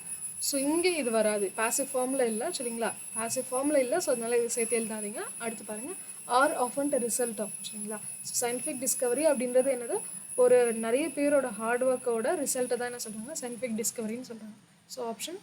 ஸோ இங்கே இது வராது, பாசிவ் ஃபார்மில் இல்லை சரிங்களா. பாசிவ் ஃபார்மில் இல்லை, ஸோ அதனால் இது சேர்த்து எழுதாதீங்க. அடுத்து பாருங்கள், are often the result of சரிங்களா. ஸோ சயின்டிஃபிக் டிஸ்கவரி அப்படின்றது என்னது, ஒரு நிறைய பேரோட ஹார்ட் ஒர்க்கோட ரிசல்ட்டை தான் என்ன சொல்கிறாங்க, சயின்டிஃபிக் டிஸ்கவரின்னு சொல்கிறாங்க. ஸோ ஆப்ஷன்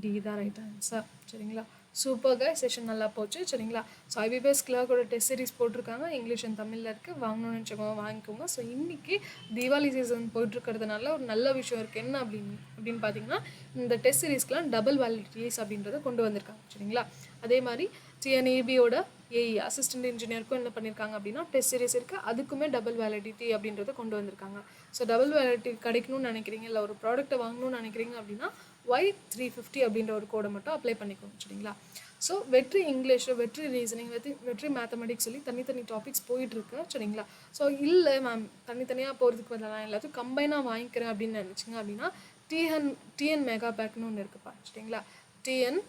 டி தான் ரைட் ஆன்சர் சரிங்களா. சூப்பர் காய், செஷன் நல்லா போச்சு சரிங்களா. ஸோ ஐபிபிஎஸ் கிளாக்கோட டெஸ்ட் சீரிஸ் போட்டிருக்காங்க, இங்கிலீஷ் அண்ட் தமிழில் இருக்குது. வாங்கணும்னு நினச்சவங்க வாங்கிக்கோங்க. ஸோ இன்றைக்கி தீபாவளி சீசன் போயிட்டுருக்கிறதுனால ஒரு நல்ல விஷயம் இருக்குது. என்ன அப்படின்னு பார்த்தீங்கன்னா, இந்த டெஸ்ட் சீரிஸ்க்கெலாம் டபுள் வேலிடிட்டிஸ் அப்படின்றத கொண்டு வந்திருக்காங்க சரிங்களா. அதே மாதிரி டிஎன்ஏபியோட ஏஇ அசிஸ்டன்ட் இன்ஜினியருக்கும் என்ன பண்ணியிருக்காங்க அப்படின்னா டெஸ்ட் சீரிஸ் இருக்குது, அதுக்குமே டபுள் வேலிடிட்டி அப்படின்றத கொண்டு வந்திருக்காங்க. ஸோ டபுள் வேலிடிட்டி கிடைக்கணும்னு நினைக்கிறீங்க, இல்லை ஒரு ப்ராடக்ட்டை வாங்கணும்னு நினைக்கிறீங்க அப்படின்னா Y350 அப்படின்ற ஒரு கோடை மட்டும் அப்ளை பண்ணிக்கோங்க சரிங்களா. ஸோ வெற்றி இங்கிலீஷ், வெற்றி ரீசனிங், வெற்றி மேத்தமெட்டிக்ஸ் சொல்லி தனித்தனி டாபிக்ஸ் போயிட்டுருக்கு சரிங்களா. ஸோ இல்லை மேம் தனித்தனியாக போகிறதுக்கு பதிலாக நான் எல்லாத்தையும் கம்பைனாக வாங்கிக்கிறேன் அப்படின்னு நினச்சிங்க அப்படின்னா டிஎன் மெகா பேக்னு ஒன்று இருக்குப்பா சரிங்களா. டிஎன்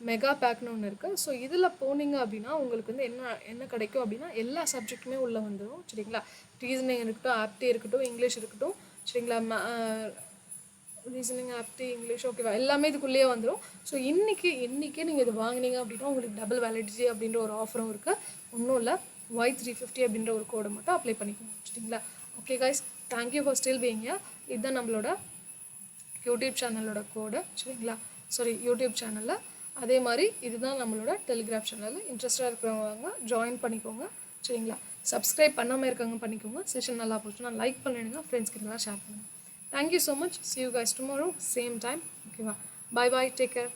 மெகா பேக்னு ஒன்று இருக்குது. ஸோ இதில் போனீங்க அப்படின்னா உங்களுக்கு வந்து என்ன கிடைக்கும் அப்படின்னா எல்லா சப்ஜெக்ட்டுமே உள்ளே வந்துடும் சரிங்களா. ரீசனிங் இருக்கட்டும், ஆப்டி இருக்கட்டும், இங்கிலீஷ் இருக்கட்டும் சரிங்களா, ரீசனிங் ஆப்டி இங்கிலீஷ் ஓகேவா எல்லாமே இதுக்குள்ளேயே வந்துடும். ஸோ இன்றைக்கே நீங்கள் இது வாங்கினீங்க அப்படின்னா உங்களுக்கு டபுள் வேலிடிட்டி அப்படின்ற ஒரு ஆஃபரும் இருக்குது. ஒன்றும் இல்லை, Y350 அப்படின்ற ஒரு கோடை மட்டும் அப்ளை பண்ணிக்கோங்க. சரிங்களா? Okay guys, thank you for still being here. இதுதான் நம்மளோட யூடியூப் சேனலோட கோடு. சரிங்களா? சாரி, யூடியூப் சேனலில் அதே மாதிரி இதுதான் நம்மளோட டெலிகிராம் சேனலில். இன்ட்ரெஸ்டாக இருக்கிறவங்க ஜாயின் பண்ணிக்கோங்க. சரிங்களா? சப்ஸ்கிரைப் பண்ணாமல் இருக்கவங்க பண்ணிக்கோங்க. செஷன் நல்லா போச்சுன்னா லைக் பண்ணிடுங்க, ஃப்ரெண்ட்ஸ் கிட்டலாம் ஷேர் பண்ணுங்கள். Thank you so much. See you guys tomorrow, same time. Okay, bye bye, take care.